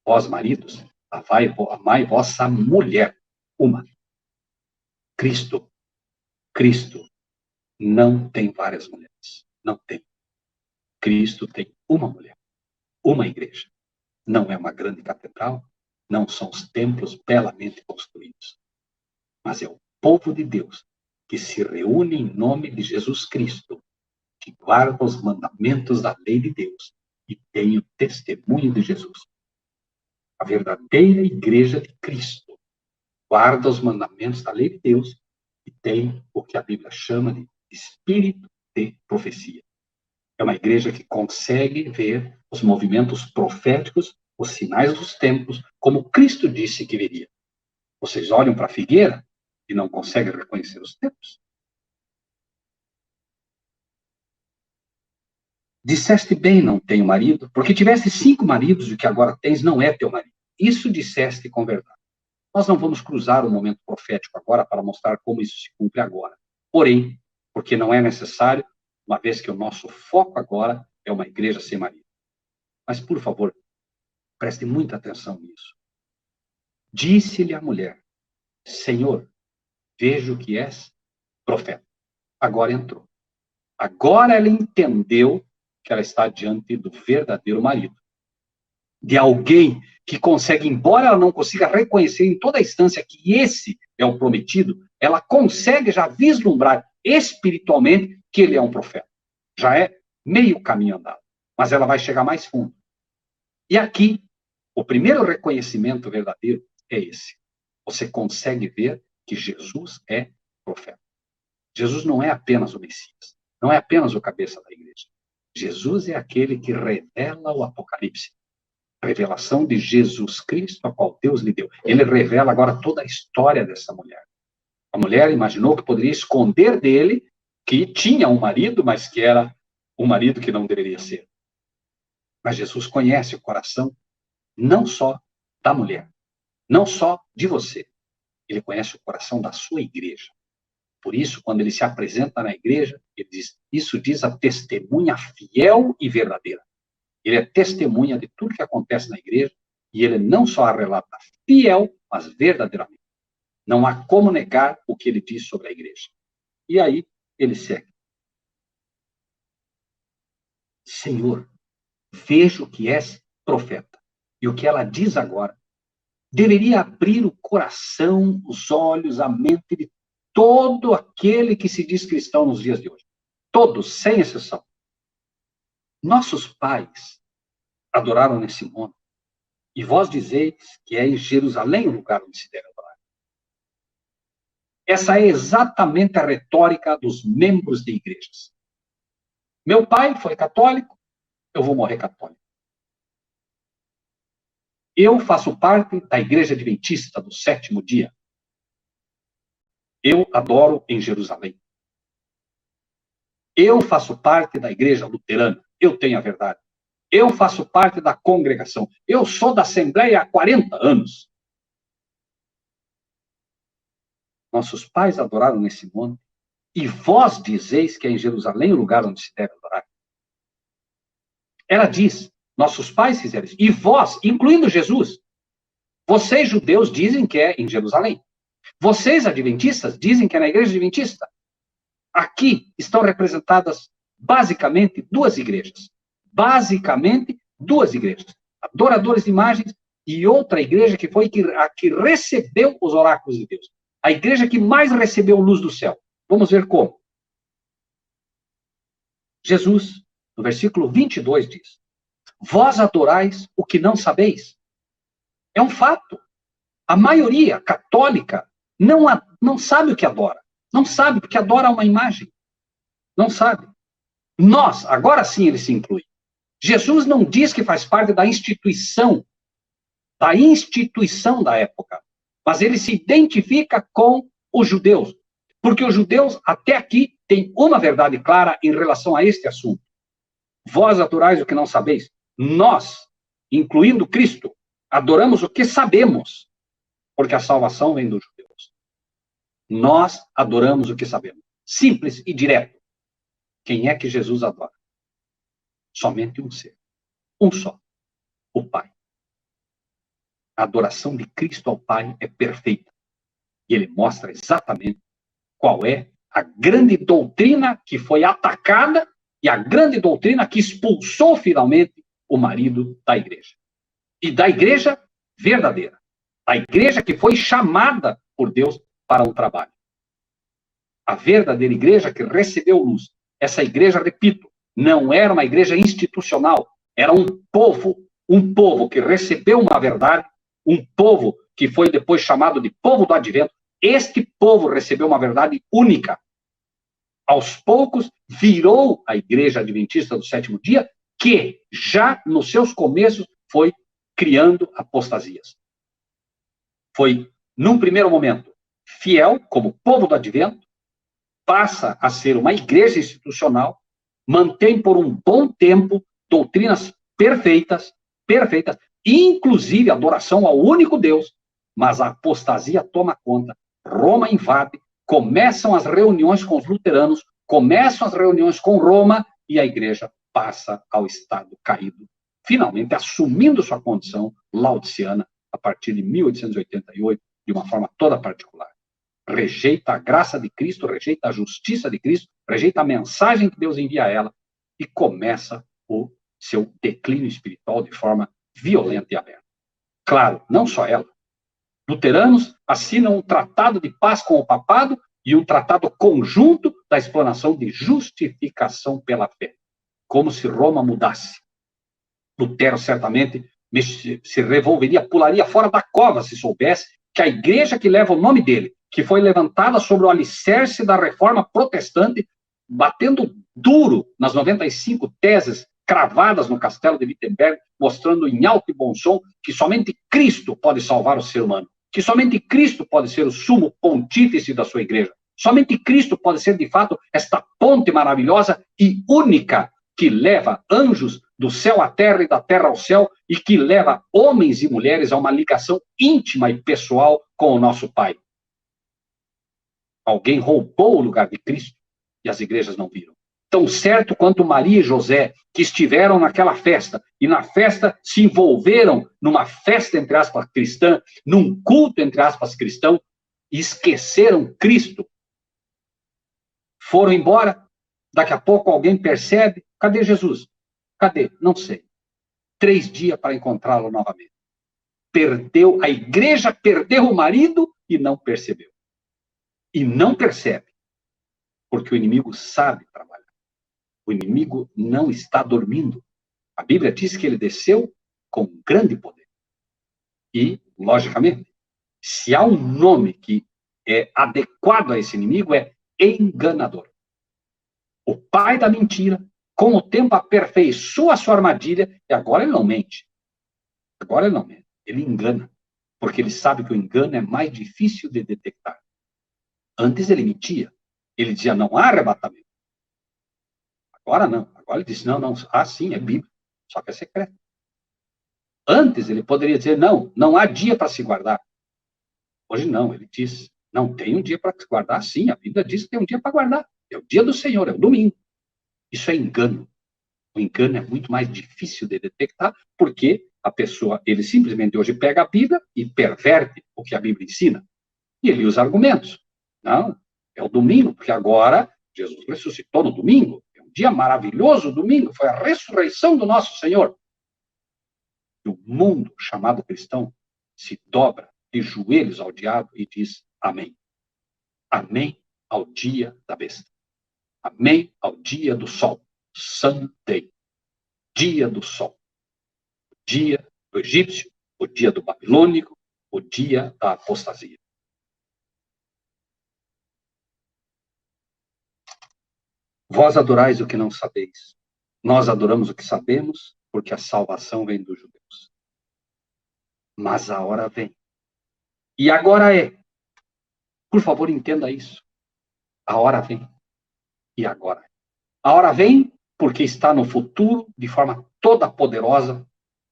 B: Vós, maridos, amai vossa mulher, uma. Cristo não tem várias mulheres. Não tem. Cristo tem uma mulher, uma igreja. Não é uma grande catedral, não são os templos belamente construídos, mas é o povo de Deus que se reúne em nome de Jesus Cristo, que guarda os mandamentos da lei de Deus e tem o testemunho de Jesus. A verdadeira igreja de Cristo guarda os mandamentos da lei de Deus e tem o que a Bíblia chama de espírito de profecia. É uma igreja que consegue ver os movimentos proféticos, os sinais dos tempos, como Cristo disse que viria. Vocês olham para a figueira e não conseguem reconhecer os tempos? Disseste bem, não tenho marido, porque tiveste 5 maridos e o que agora tens não é teu marido. Isso disseste com verdade. Nós não vamos cruzar o momento profético agora para mostrar como isso se cumpre agora. Porém, porque não é necessário, uma vez que o nosso foco agora é uma igreja sem marido. Mas, por favor, preste muita atenção nisso. Disse-lhe a mulher: Senhor, vejo que és profeta. Agora entrou. Agora ela entendeu que ela está diante do verdadeiro marido. De alguém que consegue, embora ela não consiga reconhecer em toda a instância que esse é o prometido, ela consegue já vislumbrar espiritualmente que ele é um profeta. Já é meio caminho andado, mas ela vai chegar mais fundo. E aqui, o primeiro reconhecimento verdadeiro é esse. Você consegue ver que Jesus é profeta. Jesus não é apenas o Messias, não é apenas o cabeça da igreja. Jesus é aquele que revela o Apocalipse. A revelação de Jesus Cristo, a qual Deus lhe deu. Ele revela agora toda a história dessa mulher. A mulher imaginou que poderia esconder dele que tinha um marido, mas que era um marido que não deveria ser. Mas Jesus conhece o coração não só da mulher, não só de você. Ele conhece o coração da sua igreja. Por isso, quando ele se apresenta na igreja, ele diz: isso diz a testemunha fiel e verdadeira. Ele é testemunha de tudo que acontece na igreja e ele não só a relata fiel, mas verdadeiramente. Não há como negar o que ele diz sobre a igreja. E aí, ele segue. Senhor, vejo que és profeta. E o que ela diz agora deveria abrir o coração, os olhos, a mente de todo aquele que se diz cristão nos dias de hoje. Todos, sem exceção. Nossos pais adoraram nesse monte. E vós dizeis que é em Jerusalém o lugar onde se deve adorar. Essa é exatamente a retórica dos membros de igrejas. Meu pai foi católico, eu vou morrer católico. Eu faço parte da Igreja Adventista do 7º dia. Eu adoro em Jerusalém. Eu faço parte da Igreja Luterana. Eu tenho a verdade. Eu faço parte da congregação. Eu sou da Assembleia há 40 anos. Nossos pais adoraram nesse monte, e vós dizeis que é em Jerusalém o lugar onde se deve adorar. Ela diz, nossos pais fizeram isso. E vós, incluindo Jesus, vocês judeus dizem que é em Jerusalém. Vocês, adventistas, dizem que é na igreja adventista. Aqui estão representadas basicamente duas igrejas. Basicamente duas igrejas. Adoradores de imagens e outra igreja que foi a que recebeu os oráculos de Deus. A igreja que mais recebeu luz do céu. Vamos ver como. Jesus, no versículo 22, diz: vós adorais o que não sabeis. É um fato. A maioria católica não sabe o que adora. Não sabe, porque adora uma imagem. Não sabe. Nós, agora sim ele se inclui. Jesus não diz que faz parte da instituição da época, mas ele se identifica com os judeus, porque os judeus até aqui têm uma verdade clara em relação a este assunto. Vós adorais o que não sabeis. Nós, incluindo Cristo, adoramos o que sabemos, porque a salvação vem dos judeus. Nós adoramos o que sabemos. Simples e direto. Quem é que Jesus adora? Somente um ser. Um só. O Pai. A adoração de Cristo ao Pai é perfeita. E ele mostra exatamente qual é a grande doutrina que foi atacada e a grande doutrina que expulsou finalmente o marido da igreja. E da igreja verdadeira. A igreja que foi chamada por Deus para um trabalho. A verdadeira igreja que recebeu luz. Essa igreja, repito, não era uma igreja institucional. Era um povo que recebeu uma verdade, um povo que foi depois chamado de povo do advento. Este povo recebeu uma verdade única. Aos poucos, virou a igreja adventista do sétimo dia, que já nos seus começos foi criando apostasias. Foi, num primeiro momento, fiel, como povo do advento, passa a ser uma igreja institucional, mantém por um bom tempo doutrinas perfeitas, inclusive adoração ao único Deus, mas a apostasia toma conta, Roma invade, começam as reuniões com os luteranos, começam as reuniões com Roma, e a igreja passa ao estado caído, finalmente assumindo sua condição laodiceana a partir de 1888, de uma forma toda particular. Rejeita a graça de Cristo, rejeita a justiça de Cristo, rejeita a mensagem que Deus envia a ela, e começa o seu declínio espiritual de forma violenta e aberta. Claro, não só ela. Luteranos assinam um tratado de paz com o papado e um tratado conjunto da explanação de justificação pela fé. Como se Roma mudasse. Lutero certamente se revolveria, pularia fora da cova se soubesse que a igreja que leva o nome dele, que foi levantada sobre o alicerce da reforma protestante, batendo duro nas 95 teses cravadas no castelo de Wittenberg, mostrando em alto e bom som que somente Cristo pode salvar o ser humano, que somente Cristo pode ser o sumo pontífice da sua igreja, somente Cristo pode ser, de fato, esta ponte maravilhosa e única que leva anjos do céu à terra e da terra ao céu e que leva homens e mulheres a uma ligação íntima e pessoal com o nosso Pai. Alguém roubou o lugar de Cristo e as igrejas não viram. Tão certo quanto Maria e José, que estiveram naquela festa, e na festa se envolveram numa festa, entre aspas, cristã, num culto, entre aspas, cristão, e esqueceram Cristo. Foram embora, daqui a pouco alguém percebe, cadê Jesus? Cadê? Não sei. 3 dias para encontrá-lo novamente. A igreja perdeu o marido e não percebeu. E não percebe, porque o inimigo sabe trabalhar. O inimigo não está dormindo. A Bíblia diz que ele desceu com grande poder. E, logicamente, se há um nome que é adequado a esse inimigo, é enganador. O pai da mentira, com o tempo aperfeiçoa a sua armadilha, e agora ele não mente. Agora ele não mente. Ele engana. Porque ele sabe que o engano é mais difícil de detectar. Antes ele mentia. Ele dizia, não há arrebatamento. Agora não. Agora ele diz, não, sim, é Bíblia. só que é secreto. Antes ele poderia dizer, não, não há dia para se guardar. Hoje não, ele diz, não, tem um dia para se guardar, sim, a Bíblia diz que tem um dia para guardar. É o dia do Senhor, é o domingo. Isso é engano. O engano é muito mais difícil de detectar, porque a pessoa, ele simplesmente hoje pega a Bíblia e perverte o que a Bíblia ensina. E ele usa argumentos. Não, é o domingo, porque agora Jesus ressuscitou no domingo. É um dia maravilhoso, o domingo, foi a ressurreição do nosso Senhor. E o mundo chamado cristão se dobra de joelhos ao diabo e diz amém. Amém ao dia da besta. Amém ao dia do sol. Sunday. Dia do sol. O dia do egípcio, o dia do babilônico, o dia da apostasia. Vós adorais o que não sabeis. Nós adoramos o que sabemos, porque a salvação vem dos judeus. Mas a hora vem. E agora é. Por favor, entenda isso. A hora vem. E agora é. A hora vem porque está no futuro de forma toda poderosa,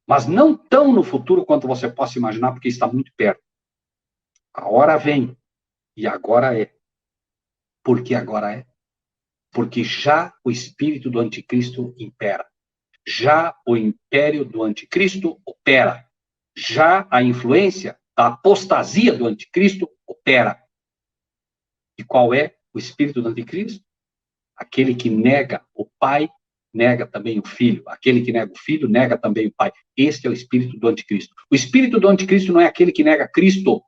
B: mas não tão no futuro quanto você possa imaginar, porque está muito perto. A hora vem. E agora é. Por que agora é? Porque já o espírito do anticristo impera. Já o império do anticristo opera. Já a influência da apostasia do anticristo opera. E qual é o espírito do anticristo? Aquele que nega o pai, nega também o filho. Aquele que nega o filho, nega também o pai. Este é o espírito do anticristo. O espírito do anticristo não é aquele que nega Cristo.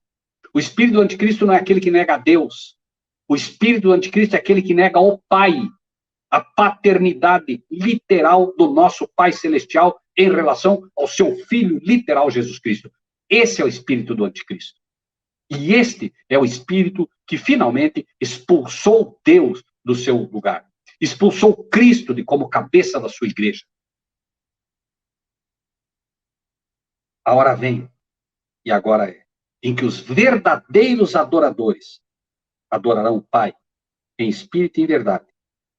B: O espírito do anticristo não é aquele que nega Deus. O espírito do anticristo é aquele que nega o pai. A paternidade literal do nosso Pai Celestial em relação ao seu Filho literal, Jesus Cristo. Esse é o espírito do anticristo. E este é o espírito que finalmente expulsou Deus do seu lugar. Expulsou Cristo de como cabeça da sua igreja. A hora vem, e agora é, em que os verdadeiros adoradores adorarão o Pai em espírito e em verdade,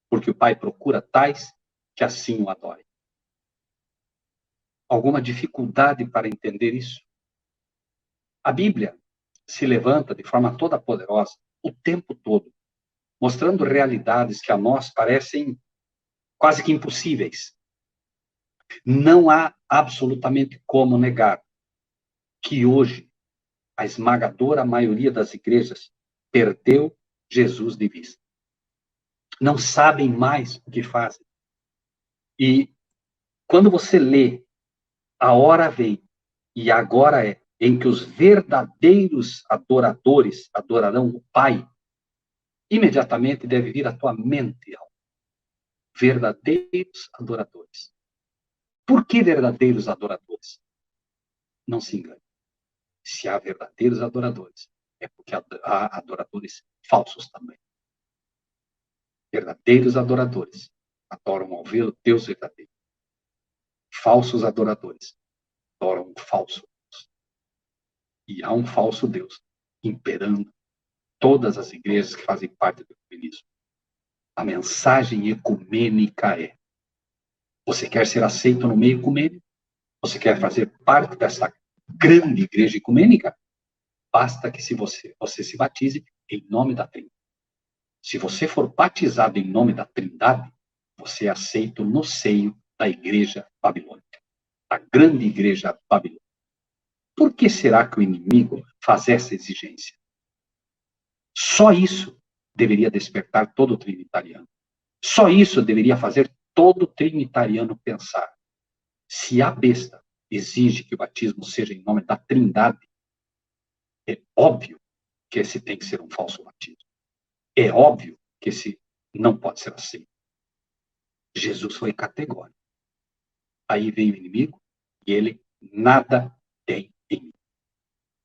B: porque o Pai procura tais que assim o adorem. Alguma dificuldade para entender isso? A Bíblia se levanta de forma toda poderosa, o tempo todo, mostrando realidades que a nós parecem quase que impossíveis. Não há absolutamente como negar que hoje a esmagadora maioria das igrejas perdeu Jesus de vista. Não sabem mais o que fazem. E quando você lê a hora vem e agora é em que os verdadeiros adoradores adorarão o Pai, imediatamente deve vir à tua mente algo. Verdadeiros adoradores. Por que verdadeiros adoradores? Não se engane. Se há verdadeiros adoradores, é porque há adoradores falsos também. Verdadeiros adoradores adoram ao Deus verdadeiro. Falsos adoradores adoram um falso Deus. E há um falso Deus imperando todas as igrejas que fazem parte do ecumenismo. A mensagem ecumênica é: você quer ser aceito no meio ecumênico? Você quer fazer parte dessa grande igreja ecumênica? Basta que você se batize em nome da Trindade. Se você for batizado em nome da Trindade, você é aceito no seio da igreja babilônica, da grande igreja babilônica. Por que será que o inimigo faz essa exigência? Só isso deveria despertar todo trinitariano. Só isso deveria fazer todo trinitariano pensar. Se a besta exige que o batismo seja em nome da Trindade, é óbvio que esse tem que ser um falso batismo. É óbvio que esse não pode ser aceito. Jesus foi categórico. Aí vem o inimigo e ele nada tem em mim.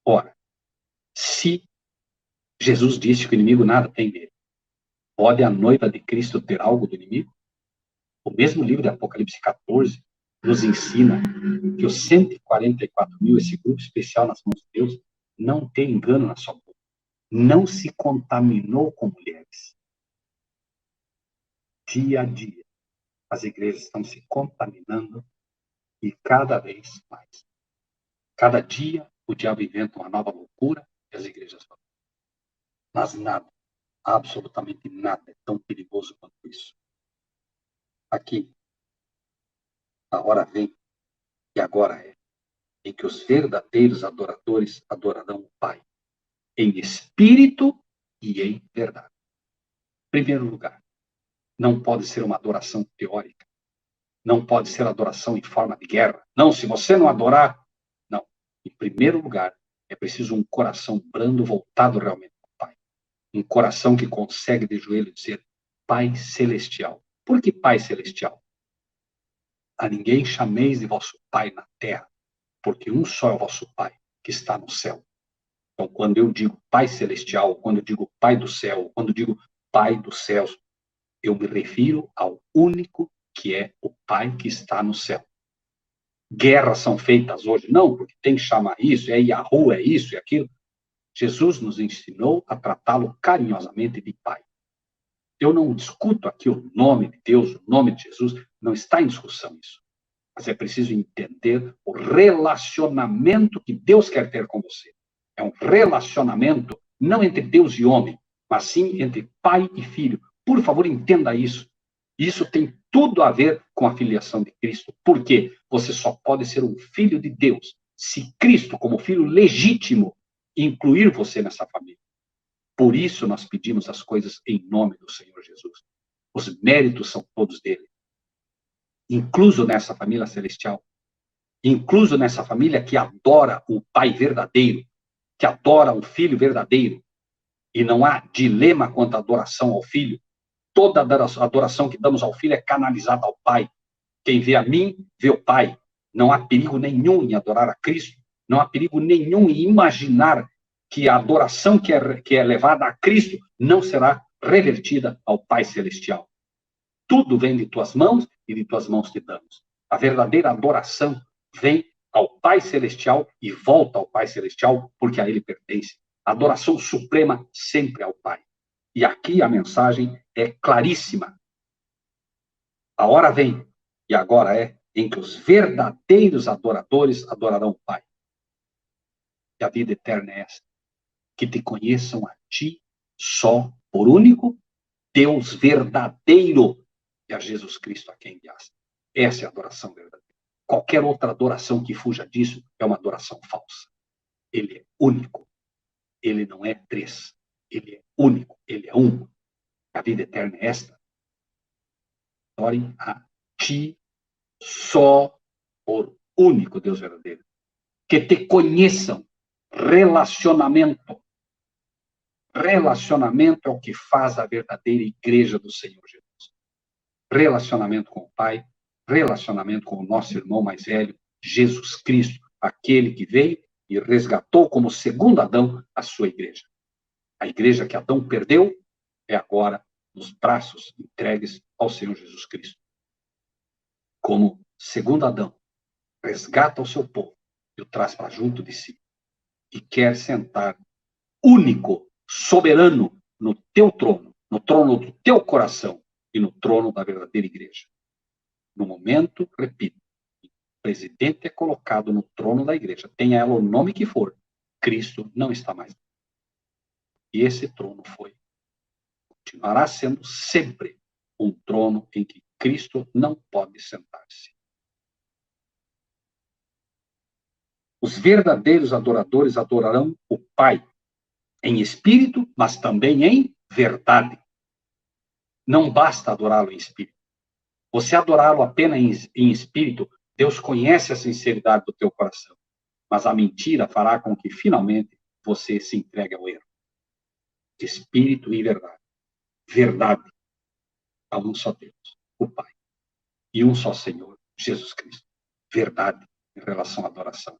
B: Ora, se Jesus disse que o inimigo nada tem nele, pode a noiva de Cristo ter algo do inimigo? O mesmo livro de Apocalipse 14 nos ensina que os 144 mil, esse grupo especial nas mãos de Deus, não tem engano na sua boca. Não se contaminou com mulheres. Dia a dia, as igrejas estão se contaminando E cada vez mais. Cada dia o diabo inventa uma nova loucura e as igrejas falam. Mas nada, absolutamente nada é tão perigoso quanto isso. Aqui, a hora vem, e agora é, em que os verdadeiros adoradores adorarão o Pai, em espírito e em verdade. Em primeiro lugar, não pode ser uma adoração teórica. Não pode ser adoração em forma de guerra. Não, se você não adorar, não. Em primeiro lugar, é preciso um coração brando voltado realmente ao Pai. Um coração que consegue de joelho dizer, Pai Celestial. Por que Pai Celestial? A ninguém chameis de vosso Pai na terra, porque um só é o vosso Pai, que está no céu. Então, quando eu digo Pai Celestial, quando eu digo Pai do céu, quando eu digo Pai dos céus, eu me refiro ao único que é o Pai que está no céu. Guerras são feitas hoje? Não, porque tem que chamar isso, é Yahoo, é isso e aquilo. Jesus nos ensinou a tratá-lo carinhosamente de Pai. Eu não discuto aqui o nome de Deus, o nome de Jesus, não está em discussão isso. Mas é preciso entender o relacionamento que Deus quer ter com você. É um relacionamento não entre Deus e homem, mas sim entre pai e filho. Por favor, entenda isso. Isso tem tudo a ver com a filiação de Cristo. Por quê? Você só pode ser um filho de Deus se Cristo, como filho legítimo, incluir você nessa família. Por isso nós pedimos as coisas em nome do Senhor Jesus. Os méritos são todos dele. Incluso nessa família celestial. Incluso nessa família que adora o Pai verdadeiro, que adora o Filho verdadeiro. E não há dilema quanto à adoração ao Filho. Toda adoração que damos ao Filho é canalizada ao Pai. Quem vê a mim, vê o Pai. Não há perigo nenhum em adorar a Cristo. Não há perigo nenhum em imaginar que a adoração que é levada a Cristo não será revertida ao Pai Celestial. Tudo vem de tuas mãos e de tuas mãos te damos. A verdadeira adoração vem ao Pai Celestial e volta ao Pai Celestial porque a ele pertence. A adoração suprema sempre ao Pai. E aqui a mensagem é claríssima. A hora vem, e agora é, em que os verdadeiros adoradores adorarão o Pai. E a vida eterna é esta, que te conheçam a ti só, por único, Deus verdadeiro, e a Jesus Cristo a quem enviaste. Essa é a adoração verdadeira. Qualquer outra adoração que fuja disso é uma adoração falsa. Ele é único. Ele não é três. Ele é único. Ele é um. A vida eterna é esta. Adorem a ti só por único Deus verdadeiro. Que te conheçam. Relacionamento. Relacionamento é o que faz a verdadeira igreja do Senhor Jesus. Relacionamento com o Pai, relacionamento com o nosso irmão mais velho, Jesus Cristo, aquele que veio e resgatou como segundo Adão a sua igreja. A igreja que Adão perdeu é agora nos braços entregues ao Senhor Jesus Cristo. Como segundo Adão, resgata o seu povo e o traz para junto de si. E quer sentar único, soberano, no teu trono, no trono do teu coração e no trono da verdadeira igreja. No momento, repito, o presidente é colocado no trono da igreja, tenha ela o nome que for, Cristo não está mais. E esse trono continuará sendo sempre um trono em que Cristo não pode sentar-se. Os verdadeiros adoradores adorarão o Pai em espírito, mas também em verdade. Não basta adorá-lo em espírito. Você adorá-lo apenas em espírito, Deus conhece a sinceridade do teu coração. Mas a mentira fará com que, finalmente, você se entregue ao erro. Espírito e verdade. Verdade a um só Deus, o Pai. E um só Senhor, Jesus Cristo. Verdade em relação à adoração.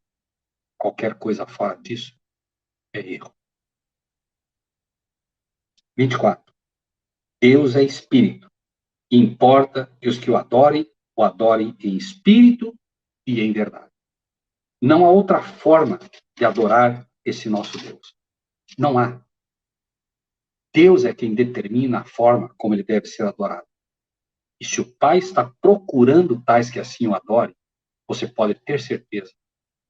B: Qualquer coisa fora disso é erro. 24. Deus é espírito. Importa que os que o adorem em espírito e em verdade. Não há outra forma de adorar esse nosso Deus. Não há. Deus é quem determina a forma como ele deve ser adorado. E se o Pai está procurando tais que assim o adorem, você pode ter certeza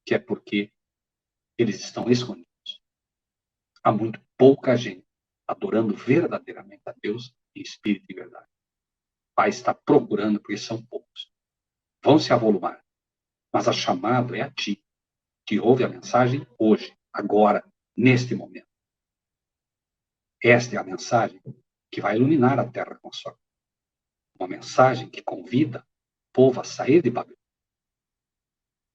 B: que é porque eles estão escondidos. Há muito pouca gente adorando verdadeiramente a Deus em espírito e verdade. O Pai está procurando porque são poucos. Vão se avolumar, mas a chamada é a ti, que ouve a mensagem hoje, agora, neste momento. Esta é a mensagem que vai iluminar a terra com a sua. Uma mensagem que convida o povo a sair de Babilônia.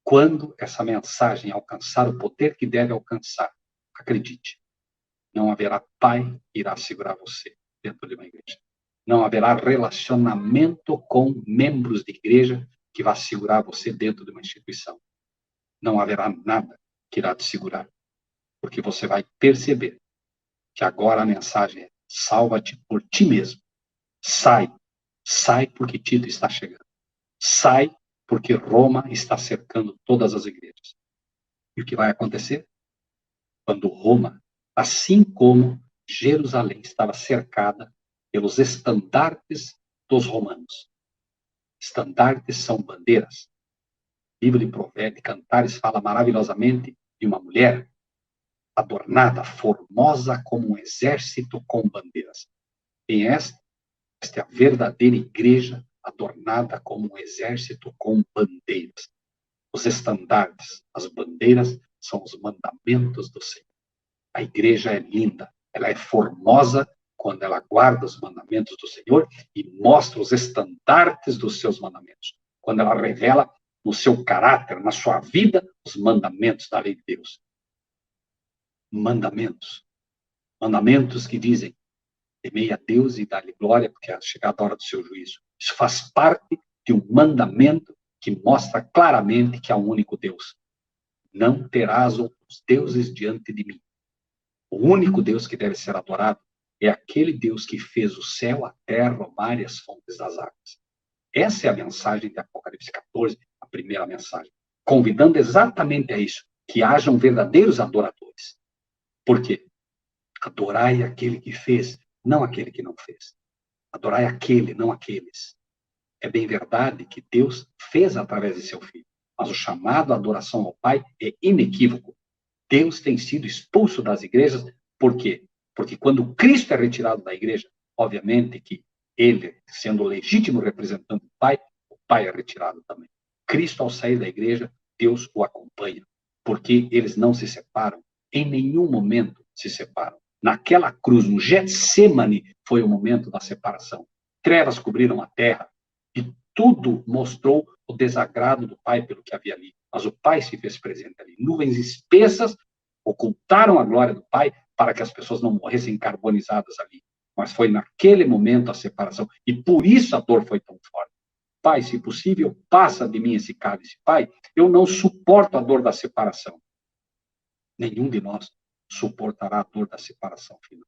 B: Quando essa mensagem alcançar o poder que deve alcançar, acredite, não haverá pai que irá segurar você dentro de uma igreja. Não haverá relacionamento com membros de igreja que vá segurar você dentro de uma instituição. Não haverá nada que irá te segurar, porque você vai perceber que agora a mensagem é: salva-te por ti mesmo. Sai porque Tito está chegando. Sai porque Roma está cercando todas as igrejas. E o que vai acontecer? Quando Roma, assim como Jerusalém estava cercada pelos estandartes dos romanos. Estandartes são bandeiras. O livro de Provérbios, de Cantares, fala maravilhosamente de uma mulher adornada, formosa como um exército com bandeiras. Em esta é a verdadeira igreja adornada como um exército com bandeiras. Os estandartes, as bandeiras, são os mandamentos do Senhor. A igreja é linda, ela é formosa quando ela guarda os mandamentos do Senhor e mostra os estandartes dos seus mandamentos. Quando ela revela no seu caráter, na sua vida, os mandamentos da lei de Deus. Mandamentos. Mandamentos que dizem: temei a Deus e dá-lhe glória, porque é chegada a hora do seu juízo. Isso faz parte de um mandamento que mostra claramente que há um único Deus. Não terás outros deuses diante de mim. O único Deus que deve ser adorado é aquele Deus que fez o céu, a terra, o mar e as fontes das águas. Essa é a mensagem de Apocalipse 14, a primeira mensagem. Convidando exatamente a isso, que hajam verdadeiros adoradores. Por quê? Adorai aquele que fez, não aquele que não fez. Adorai aquele, não aqueles. É bem verdade que Deus fez através de seu Filho, mas o chamado à adoração ao Pai é inequívoco. Deus tem sido expulso das igrejas, por quê? Porque quando Cristo é retirado da igreja, obviamente que ele, sendo o legítimo representante do Pai, o Pai é retirado também. Cristo, ao sair da igreja, Deus o acompanha, porque eles não se separam, em nenhum momento se separam. Naquela cruz, no Getsemane, foi o momento da separação. Trevas cobriram a terra e tudo mostrou o desagrado do Pai pelo que havia ali. Mas o Pai se fez presente ali. Nuvens espessas ocultaram a glória do Pai para que as pessoas não morressem carbonizadas ali. Mas foi naquele momento a separação. E por isso a dor foi tão forte. Pai, se possível, passa de mim esse cálice. Pai, eu não suporto a dor da separação. Nenhum de nós suportará a dor da separação final.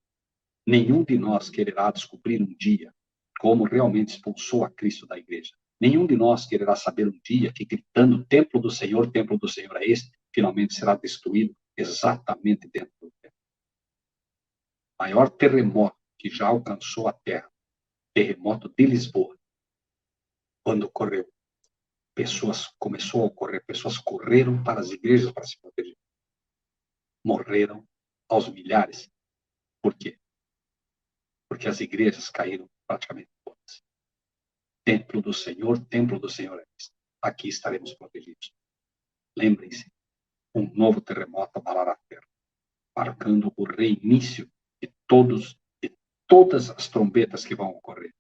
B: Nenhum de nós quererá descobrir um dia como realmente expulsou a Cristo da igreja. Nenhum de nós quererá saber um dia que, gritando, templo do Senhor é este, finalmente será destruído exatamente dentro do templo. O maior terremoto que já alcançou a terra, terremoto de Lisboa, quando ocorreu, pessoas correram para as igrejas para se proteger. Morreram aos milhares. Por quê? Porque as igrejas caíram praticamente todas. Templo do Senhor é este. Aqui estaremos protegidos. Lembrem-se, um novo terremoto abalará a terra, marcando o reinício de todas as trombetas que vão ocorrer.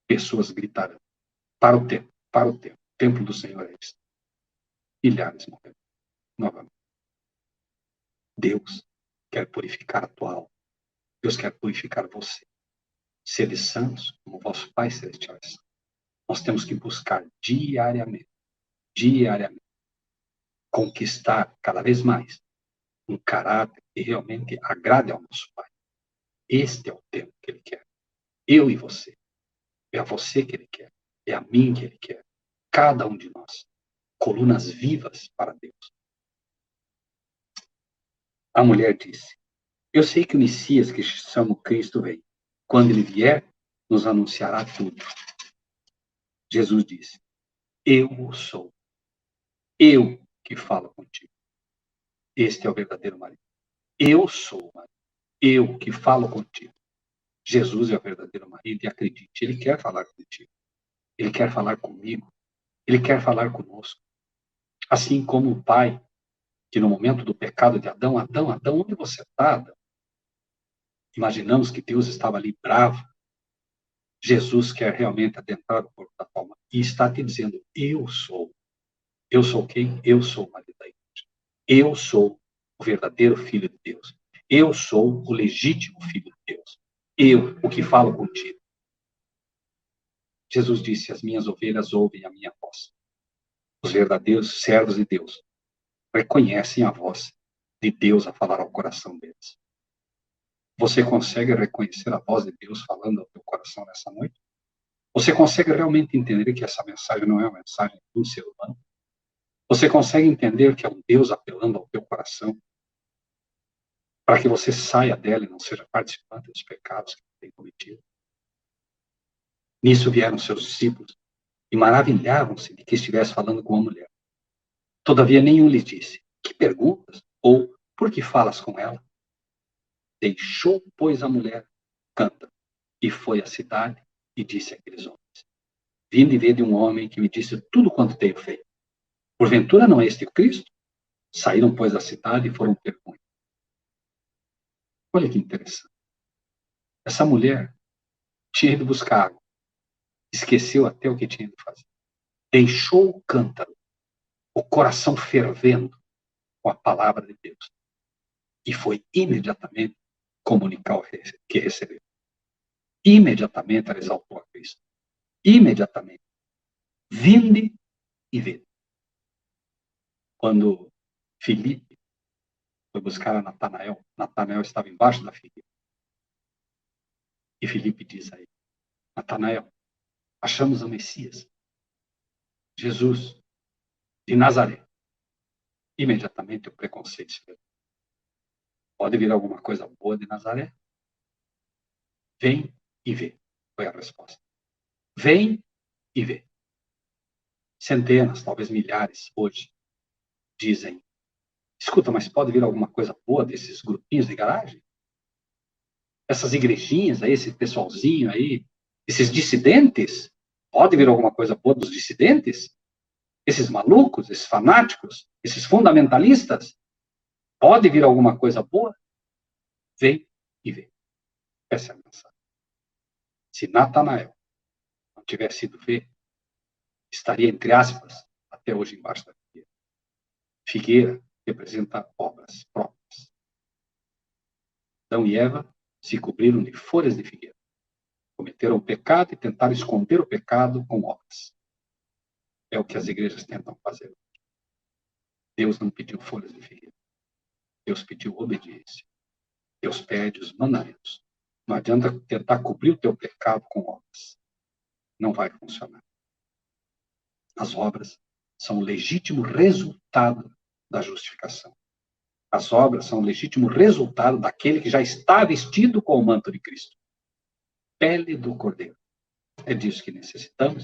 B: Pessoas gritarão: para o templo do Senhor é este. Milhares morrerão novamente. Deus quer purificar a tua alma. Deus quer purificar você. Sede santos, como vosso Pai Celestial é santo. Nós temos que buscar diariamente, conquistar cada vez mais um caráter que realmente agrade ao nosso Pai. Este é o tempo que Ele quer. Eu e você. É a você que Ele quer. É a mim que Ele quer. Cada um de nós. Colunas vivas para Deus. A mulher disse: eu sei que o Messias, que chama Cristo, vem. Quando Ele vier, nos anunciará tudo. Jesus disse: Eu sou. Eu que falo contigo. Este é o verdadeiro marido. Eu sou o marido. Eu que falo contigo. Jesus é o verdadeiro marido e acredite, ele quer falar contigo. Ele quer falar comigo. Ele quer falar conosco. Assim como o pai, que no momento do pecado de Adão, Adão, onde você está, Adão? Imaginamos que Deus estava ali bravo. Jesus quer realmente adentrar o corpo da tua alma e está te dizendo, eu sou. Eu sou quem? Eu sou o marido da igreja. Eu sou o verdadeiro filho de Deus. Eu sou o legítimo filho de Deus. Eu, o que falo contigo. Jesus disse, as minhas ovelhas ouvem a minha voz. Os verdadeiros servos de Deus reconhecem a voz de Deus a falar ao coração deles. Você consegue reconhecer a voz de Deus falando ao teu coração nessa noite? Você consegue realmente entender que essa mensagem não é uma mensagem de um ser humano? Você consegue entender que é um Deus apelando ao teu coração para que você saia dela e não seja participante dos pecados que tem cometido? Nisso vieram seus discípulos e maravilhavam-se de que estivesse falando com uma mulher. Todavia nenhum lhe disse, que perguntas? Ou, por que falas com ela? Deixou, pois, a mulher, canta, e foi à cidade e disse àqueles homens, vinde e vede um homem que me disse tudo quanto tenho feito. Porventura não é este o Cristo? Saíram, pois, da cidade e foram ter com ele. Olha que interessante. Essa mulher tinha ido buscar água. Esqueceu até o que tinha de fazer. Deixou o cântaro, o coração fervendo com a palavra de Deus. E foi imediatamente comunicar o que recebeu. Imediatamente ela exaltou a Cristo. Imediatamente. Vinde e vede. Quando Filipe foi buscar a Natanael, Natanael estava embaixo da figueira. E Filipe diz a ele, Natanael, achamos o Messias, Jesus, de Nazaré. Imediatamente o preconceito se levou. Pode vir alguma coisa boa de Nazaré? Vem e vê, foi a resposta. Vem e vê. Centenas, talvez milhares, hoje, dizem, escuta, mas pode vir alguma coisa boa desses grupinhos de garagem? Essas igrejinhas aí, esse pessoalzinho aí, esses dissidentes? Pode vir alguma coisa boa dos dissidentes? Esses malucos, esses fanáticos, esses fundamentalistas? Pode vir alguma coisa boa? Vem e vê. Essa é a mensagem. Se Natanael não tivesse ido ver, estaria, entre aspas, até hoje embaixo da figueira. Figueira representa obras próprias. Adão e Eva se cobriram de folhas de figueira. Cometeram o pecado e tentaram esconder o pecado com obras. É o que as igrejas tentam fazer. Deus não pediu folhas de figueira. Deus pediu obediência. Deus pede os mandamentos. Não adianta tentar cobrir o teu pecado com obras. Não vai funcionar. As obras são o legítimo resultado da justificação. As obras são o legítimo resultado daquele que já está vestido com o manto de Cristo. Pele do Cordeiro. É disso que necessitamos.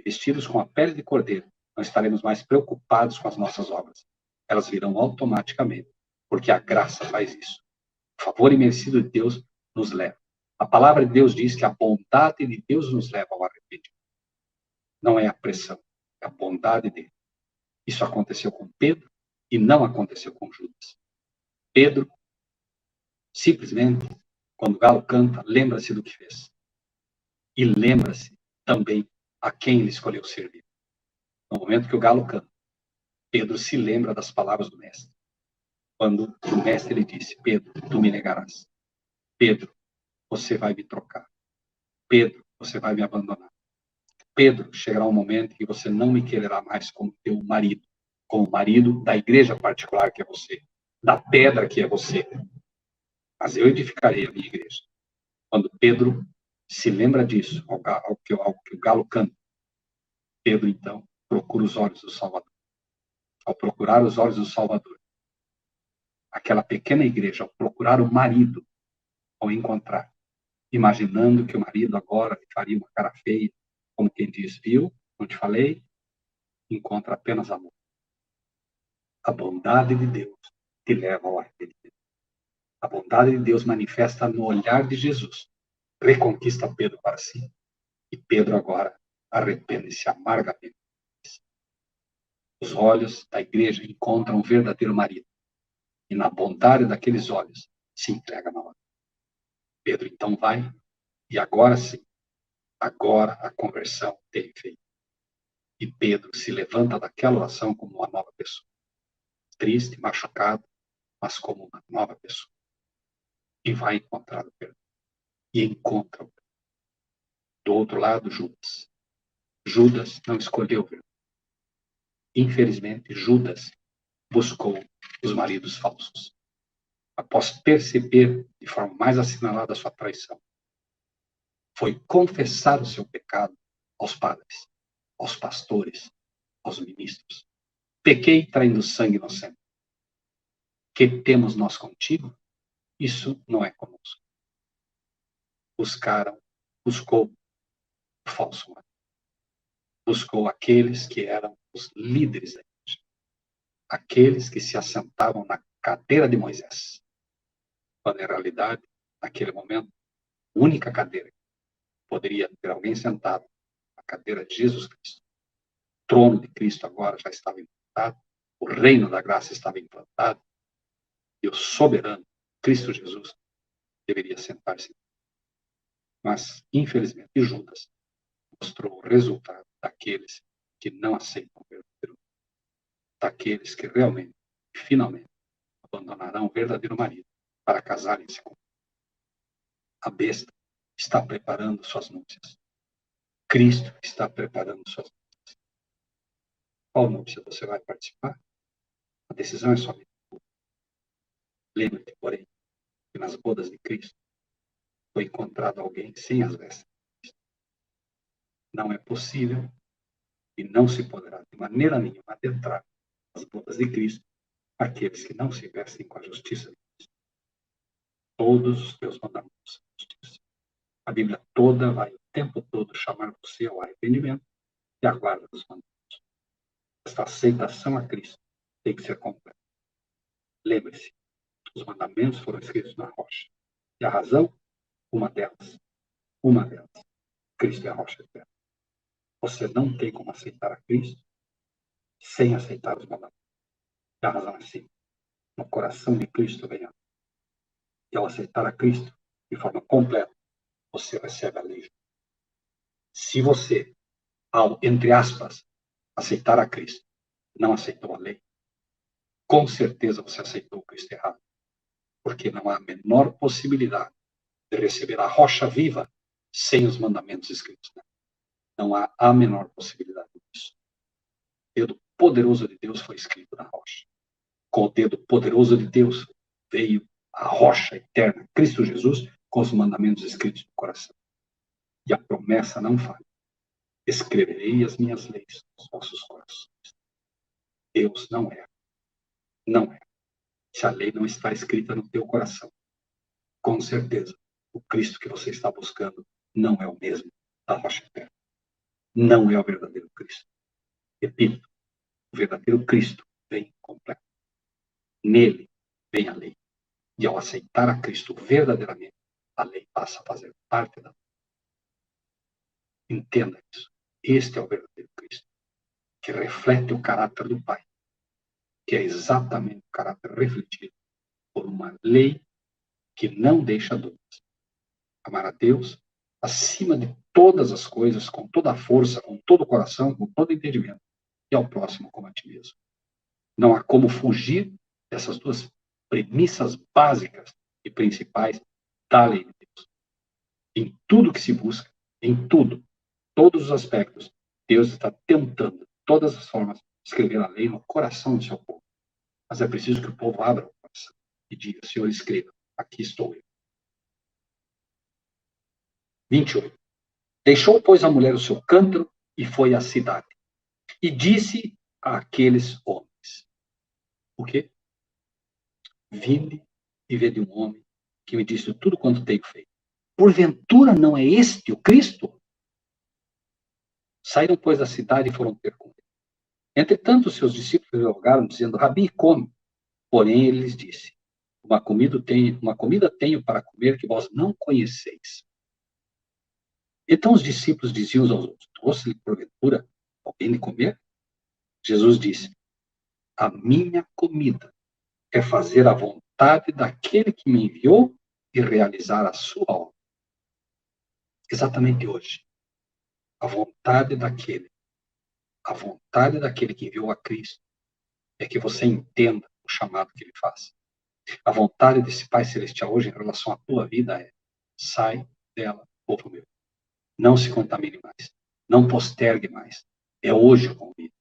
B: Vestidos com a pele de Cordeiro, não estaremos mais preocupados com as nossas obras. Elas virão automaticamente, porque a graça faz isso. O favor imerecido de Deus nos leva. A palavra de Deus diz que a bondade de Deus nos leva ao arrependimento. Não é a pressão, é a bondade dele. Isso aconteceu com Pedro e não aconteceu com Judas. Pedro, simplesmente, quando o galo canta, lembra-se do que fez. E lembra-se também a quem ele escolheu servir. No momento que o galo canta, Pedro se lembra das palavras do mestre. Quando o mestre lhe disse, Pedro, tu me negarás. Pedro, você vai me trocar. Pedro, você vai me abandonar. Pedro, chegará um momento que você não me quererá mais como teu marido, como marido da igreja particular que é você, da pedra que é você. Mas eu edificarei a minha igreja. Quando Pedro se lembra disso, ao que o galo canta, Pedro, então, procura os olhos do Salvador. Ao procurar os olhos do Salvador, aquela pequena igreja, ao procurar o marido, ao encontrar, imaginando que o marido agora faria uma cara feia, como quem diz, viu? Não te falei? encontra apenas amor. A bondade de Deus te leva ao arrependimento. A bondade de Deus manifesta no olhar de Jesus. Reconquista Pedro para si. E Pedro agora arrepende-se amargamente. Os olhos da igreja encontram o verdadeiro marido. E na bondade daqueles olhos se entrega na hora. Pedro então vai, e agora sim, agora a conversão tem efeito. E Pedro se levanta daquela oração como uma nova pessoa. Triste, machucado, mas como uma nova pessoa. E vai encontrar o perdão. E encontra o perdão. Do outro lado, Judas. Judas não escolheu o perdão. Infelizmente, Judas buscou os maridos falsos. Após perceber de forma mais assinalada a sua traição, foi confessar o seu pecado aos padres, aos pastores, aos ministros. Pequei traindo sangue inocente. Que temos nós contigo? Isso não é conosco. Buscou o falso marido. Buscou aqueles que eram os líderes da igreja. Aqueles que se assentavam na cadeira de Moisés. Quando, em realidade, naquele momento, a única cadeira que poderia ter alguém sentado, a cadeira de Jesus Cristo. O trono de Cristo agora já estava implantado, o reino da graça estava implantado, e o soberano, Cristo Jesus, deveria sentar-se. Mas, infelizmente, Judas mostrou o resultado daqueles que não aceitam o verdadeiro, daqueles que realmente, finalmente, abandonarão o verdadeiro marido para casarem-se com ele. A besta está preparando suas núpcias. Cristo está preparando suas núpcias. Qual núpcia você vai participar? A decisão é somente tua. Lembra-te, porém, que nas bodas de Cristo foi encontrado alguém sem as vestes de Cristo. Não é possível e não se poderá de maneira nenhuma adentrar nas bodas de Cristo aqueles que não se vestem com a justiça de Cristo. Todos os teus mandamentos são justiça. A Bíblia toda vai o tempo todo chamar você ao arrependimento e à guarda dos mandamentos. Esta aceitação a Cristo tem que ser completa. Lembre-se, os mandamentos foram escritos na rocha. E a razão? Uma delas, Cristo é a rocha eterna. Você não tem como aceitar a Cristo sem aceitar os mandamentos. E a razão é simples. No coração de Cristo vem a lei. E ao aceitar a Cristo de forma completa, você recebe a lei. Se você, ao, entre aspas, aceitar a Cristo, não aceitou a lei, com certeza você aceitou o Cristo errado. Porque não há a menor possibilidade de receber a rocha viva sem os mandamentos escritos. Não há a menor possibilidade disso. O dedo poderoso de Deus foi escrito na rocha. Com o dedo poderoso de Deus veio a rocha eterna, Cristo Jesus, com os mandamentos escritos no coração. E a promessa não falha. Escreverei as minhas leis nos vossos corações. Deus não erra. Não erra. Se a lei não está escrita no teu coração, com certeza, o Cristo que você está buscando não é o mesmo da rocha eterna. Não é o verdadeiro Cristo. Repito, o verdadeiro Cristo vem completo. Nele vem a lei. E ao aceitar a Cristo verdadeiramente, a lei passa a fazer parte da lei. Entenda isso. Este é o verdadeiro Cristo, que reflete o caráter do Pai, que é exatamente o caráter refletido por uma lei que não deixa dúvidas. Amar a Deus acima de todas as coisas, com toda a força, com todo o coração, com todo o entendimento, e ao próximo como a ti mesmo. Não há como fugir dessas duas premissas básicas e principais da lei de Deus. Em tudo que se busca, em tudo, todos os aspectos, Deus está tentando, de todas as formas, escrever a lei no coração do seu povo. Mas é preciso que o povo abra o coração e diga: Senhor, escreva, aqui estou eu. 28. Deixou, pois, a mulher o seu cântaro e foi à cidade. E disse àqueles homens: o quê? Vinde e vede um homem que me disse tudo quanto tenho feito. Porventura não é este o Cristo? Saíram, pois, da cidade e foram ter com ele. Entretanto, seus discípulos rogaram, dizendo: Rabi, come. Porém, ele lhes disse: uma comida tenho para comer que vós não conheceis. Então os discípulos diziam aos outros: trouxe-lhe porventura alguém de comer? Jesus disse: a minha comida é fazer a vontade daquele que me enviou e realizar a sua obra. Exatamente hoje, a vontade daquele que enviou a Cristo é que você entenda o chamado que ele faz. A vontade desse Pai Celestial hoje em relação à tua vida é: sai dela, povo meu. Não se contamine mais. Não postergue mais. É hoje o convite.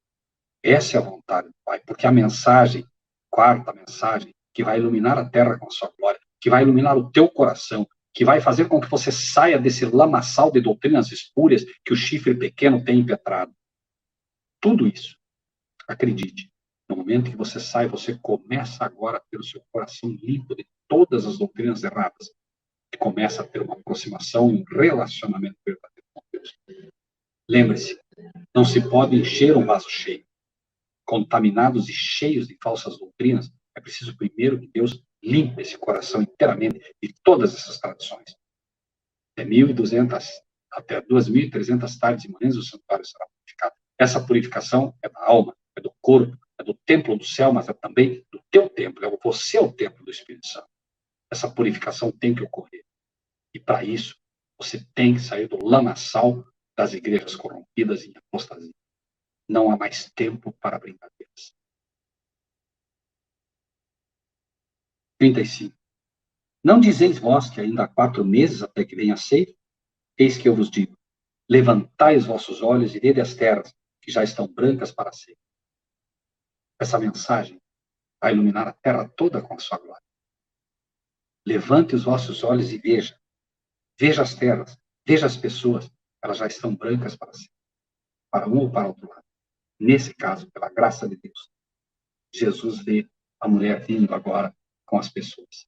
B: Essa é a vontade do Pai, porque a mensagem, quarta mensagem, que vai iluminar a terra com a sua glória, que vai iluminar o teu coração, que vai fazer com que você saia desse lamaçal de doutrinas espúrias que o chifre pequeno tem impetrado. Tudo isso, acredite, no momento que você sai, você começa agora a ter o seu coração limpo de todas as doutrinas erradas, e começa a ter uma aproximação e um relacionamento verdadeiro com Deus. Lembre-se, não se pode encher um vaso cheio. Contaminados e cheios de falsas doutrinas, é preciso primeiro que Deus limpe esse coração inteiramente de todas essas tradições. Até 1.200, até 2.300 tardes e manhãs o santuário será purificado. Essa purificação é da alma, é do corpo, é do templo do céu, mas é também do teu templo. Você é o templo do Espírito Santo. Essa purificação tem que ocorrer. E para isso, você tem que sair do lamaçal das igrejas corrompidas em apostasia. Não há mais tempo para brincadeiras. 35. Não dizeis vós que ainda há 4 meses até que venha a ceifa? Eis que eu vos digo: levantai os vossos olhos e vede as terras, que já estão brancas para a ceifa. Essa mensagem vai iluminar a terra toda com a sua glória. Levante os vossos olhos e veja. Veja as terras, veja as pessoas, elas já estão brancas para a ceifa. Para um ou para outro lado. Nesse caso, pela graça de Deus, Jesus vê a mulher vindo agora com as pessoas.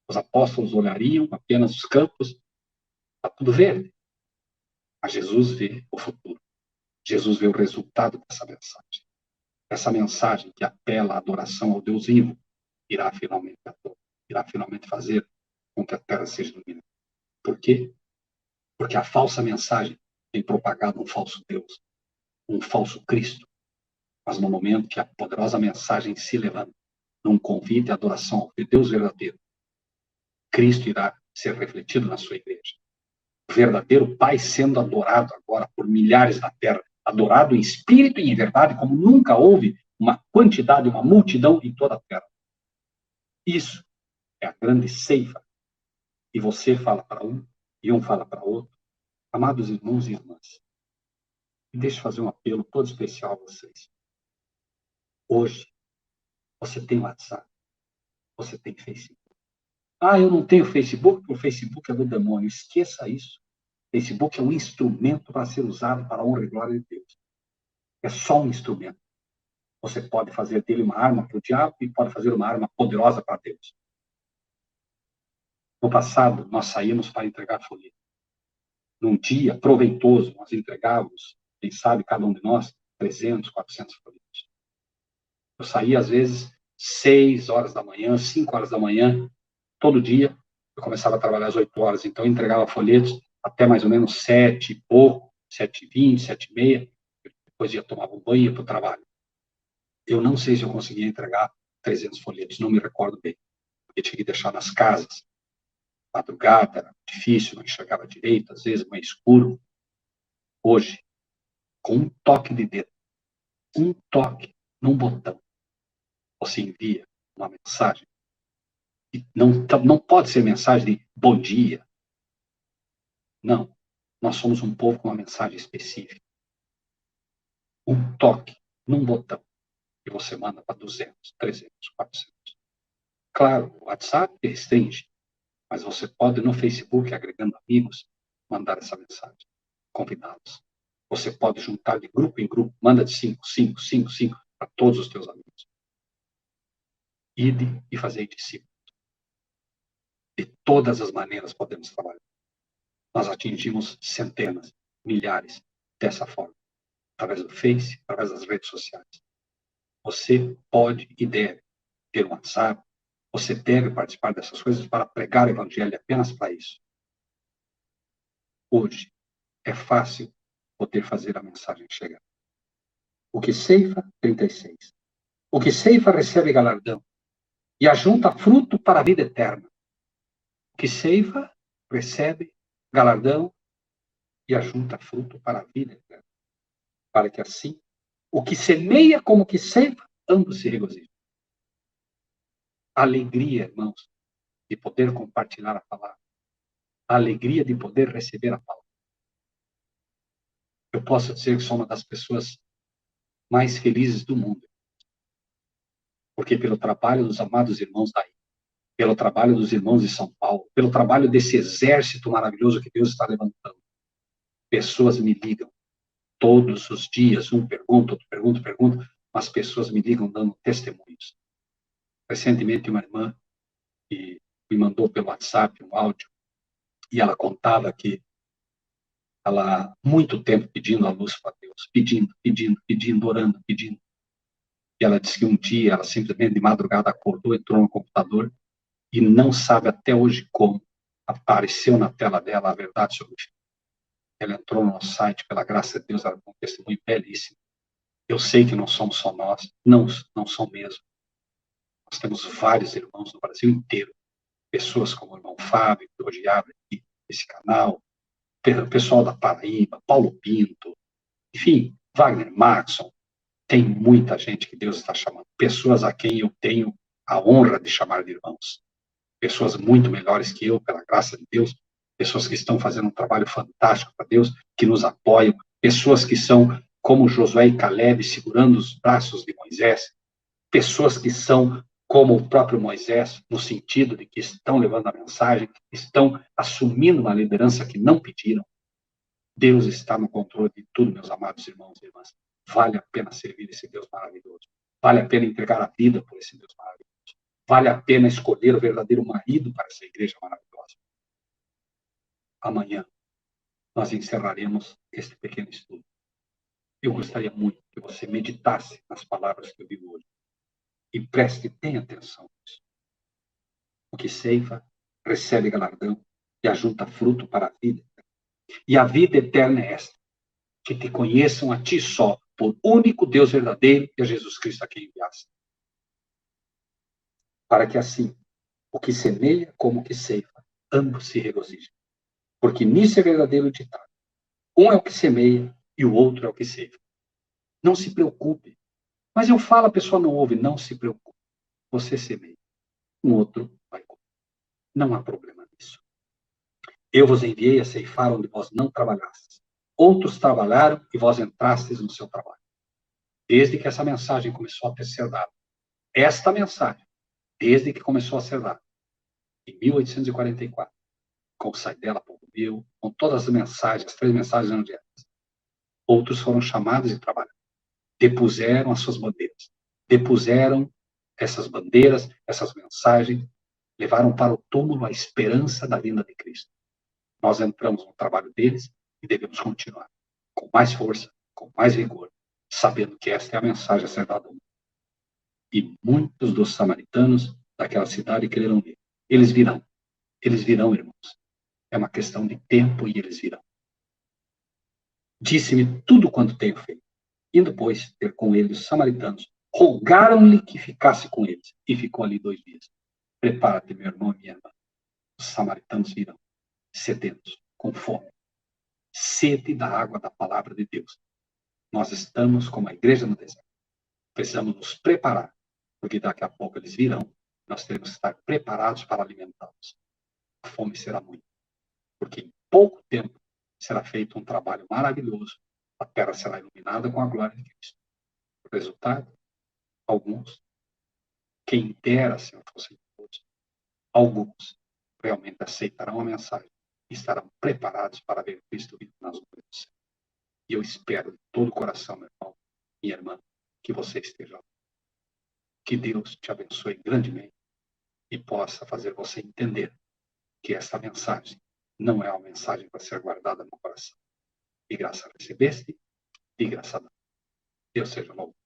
B: Os apóstolos olhariam apenas os campos, está tudo verde. Mas Jesus vê o futuro. Jesus vê o resultado dessa mensagem. Essa mensagem que apela à adoração ao Deus vivo irá finalmente fazer com que a terra seja iluminada. Por quê? Porque a falsa mensagem tem propagado um falso Deus, um falso Cristo. Mas no momento que a poderosa mensagem se levanta, num convite à adoração ao Deus verdadeiro, Cristo irá ser refletido na sua igreja. O verdadeiro Pai sendo adorado agora por milhares na terra, adorado em espírito e em verdade, como nunca houve uma quantidade, uma multidão em toda a terra. Isso é a grande ceifa. E você fala para um, e um fala para outro. Amados irmãos e irmãs, deixa eu fazer um apelo todo especial a vocês. Hoje, você tem WhatsApp, você tem Facebook. Eu não tenho Facebook, porque o Facebook é do demônio. Esqueça isso. Facebook é um instrumento para ser usado para a honra e glória de Deus. É só um instrumento. Você pode fazer dele uma arma para o diabo e pode fazer uma arma poderosa para Deus. No passado, nós saímos para entregar folheto. Num dia proveitoso, nós entregávamos, quem sabe, cada um de nós, 300, 400 folhetos. Eu saía, às vezes, 6 horas da manhã, 5 horas da manhã, todo dia. Eu começava a trabalhar às 8 horas, então eu entregava folhetos até mais ou menos 7 e pouco, 7h20, 7h30. Depois ia tomar um banho e ia para o trabalho. Eu não sei se eu conseguia entregar 300 folhetos, não me recordo bem. Porque tinha que deixar nas casas. Madrugada, era difícil, não enxergava direito, às vezes mais escuro. Hoje, com um toque de dedo, um toque num botão, você envia uma mensagem. E não pode ser mensagem de bom dia. Não. Nós somos um povo com uma mensagem específica. Um toque num botão. E você manda para 200, 300, 400. Claro, o WhatsApp restringe. Mas você pode, no Facebook, agregando amigos, mandar essa mensagem. Convidá-los. Você pode juntar de grupo em grupo. Manda de 5 para todos os teus amigos. Ide e fazei discípulos. De todas as maneiras podemos trabalhar. Nós atingimos centenas, milhares dessa forma. através do Face, através das redes sociais. Você pode e deve ter um WhatsApp, você deve participar dessas coisas para pregar o evangelho apenas para isso. Hoje é fácil poder fazer a mensagem chegar. O que ceifa, 36. O que ceifa recebe galardão e ajunta fruto para a vida eterna. O que ceifa recebe galardão e ajunta fruto para a vida eterna. Para que assim, o que semeia como o que ceifa, ambos se regozijem. A alegria, irmãos, de poder compartilhar a palavra. A alegria de poder receber a palavra. Eu posso dizer que sou uma das pessoas mais felizes do mundo. Porque pelo trabalho dos amados irmãos daí, pelo trabalho dos irmãos de São Paulo, pelo trabalho desse exército maravilhoso que Deus está levantando, pessoas me ligam todos os dias, um pergunta, outro pergunta, mas pessoas me ligam dando testemunhos. Recentemente, uma irmã que me mandou pelo WhatsApp um áudio, e ela contava que ela, muito tempo pedindo a luz para Deus, pedindo, orando, pedindo. E ela disse que um dia, ela simplesmente de madrugada acordou, entrou no computador e não sabe até hoje como apareceu na tela dela a verdade sobre o filho. Ela entrou no nosso site, pela graça de Deus, ela tem um testemunho belíssimo. Eu sei que não somos só nós, não são mesmo. Nós temos vários irmãos no Brasil inteiro, pessoas como o irmão Fábio, que hoje abre aqui esse canal, o pessoal da Paraíba, Paulo Pinto, enfim, Wagner Maxson. Tem muita gente que Deus está chamando, pessoas a quem eu tenho a honra de chamar de irmãos. Pessoas muito melhores que eu, pela graça de Deus, pessoas que estão fazendo um trabalho fantástico para Deus, que nos apoiam, pessoas que são como Josué e Caleb, segurando os braços de Moisés, pessoas que são como o próprio Moisés, no sentido de que estão levando a mensagem, estão assumindo uma liderança que não pediram. Deus está no controle de tudo, meus amados irmãos e irmãs. Vale a pena servir esse Deus maravilhoso. Vale a pena entregar a vida por esse Deus maravilhoso. Vale a pena escolher o verdadeiro marido para essa igreja maravilhosa. Amanhã, nós encerraremos este pequeno estudo. Eu gostaria muito que você meditasse nas palavras que eu digo hoje. E preste bem atenção nisso. O que ceifa, recebe galardão e ajunta fruto para a vida. E a vida eterna é esta: que te conheçam a ti só, por único Deus verdadeiro, e a Jesus Cristo a quem enviaste. Para que assim, o que semeia como o que ceifa, ambos se regozijem. Porque nisso é verdadeiro o ditado. Um é o que semeia e o outro é o que ceifa. Não se preocupe. Mas eu falo, a pessoa não ouve. Não se preocupe. Você semeia. Um outro vai comer. Não há problema nisso. Eu vos enviei a ceifar onde vós não trabalhastes. Outros trabalharam e vós entrastes no seu trabalho. Desde que essa mensagem começou a ser dada. Esta mensagem, desde que começou a ser dada, em 1844, com o Sai dela, Povo Meu, com todas as mensagens, as 3 mensagens evangélicas, outros foram chamados de trabalhar. Depuseram as suas bandeiras. Depuseram essas bandeiras, essas mensagens, levaram para o túmulo a esperança da vinda de Cristo. Nós entramos no trabalho deles e devemos continuar com mais força, com mais vigor, sabendo que esta é a mensagem a ser dada. E muitos dos samaritanos daquela cidade crerão nele. Eles virão, irmãos. É uma questão de tempo e eles virão. Disse-me tudo quanto tenho feito. Indo, pois, ter com ele os samaritanos, rogaram-lhe que ficasse com eles. E ficou ali 2 dias. Prepara-te, meu irmão e minha irmã. Os samaritanos virão, sedentos, com fome. Sede da água da palavra de Deus. Nós estamos como a igreja no deserto. Precisamos nos preparar, porque daqui a pouco eles virão. Nós temos que estar preparados para alimentá-los. A fome será muita, porque em pouco tempo será feito um trabalho maravilhoso. A terra será iluminada com a glória de Cristo. O resultado? Alguns, quem dera se não fossem todos, alguns realmente aceitarão a mensagem e estarão preparados para ver Cristo vindo nas nuvens do céu. E eu espero de todo o coração, meu irmão, minha irmã, que você esteja lá. Que Deus te abençoe grandemente e possa fazer você entender que essa mensagem não é uma mensagem para ser guardada no coração. De graça recebeste, de graça dá. Deus seja louvado.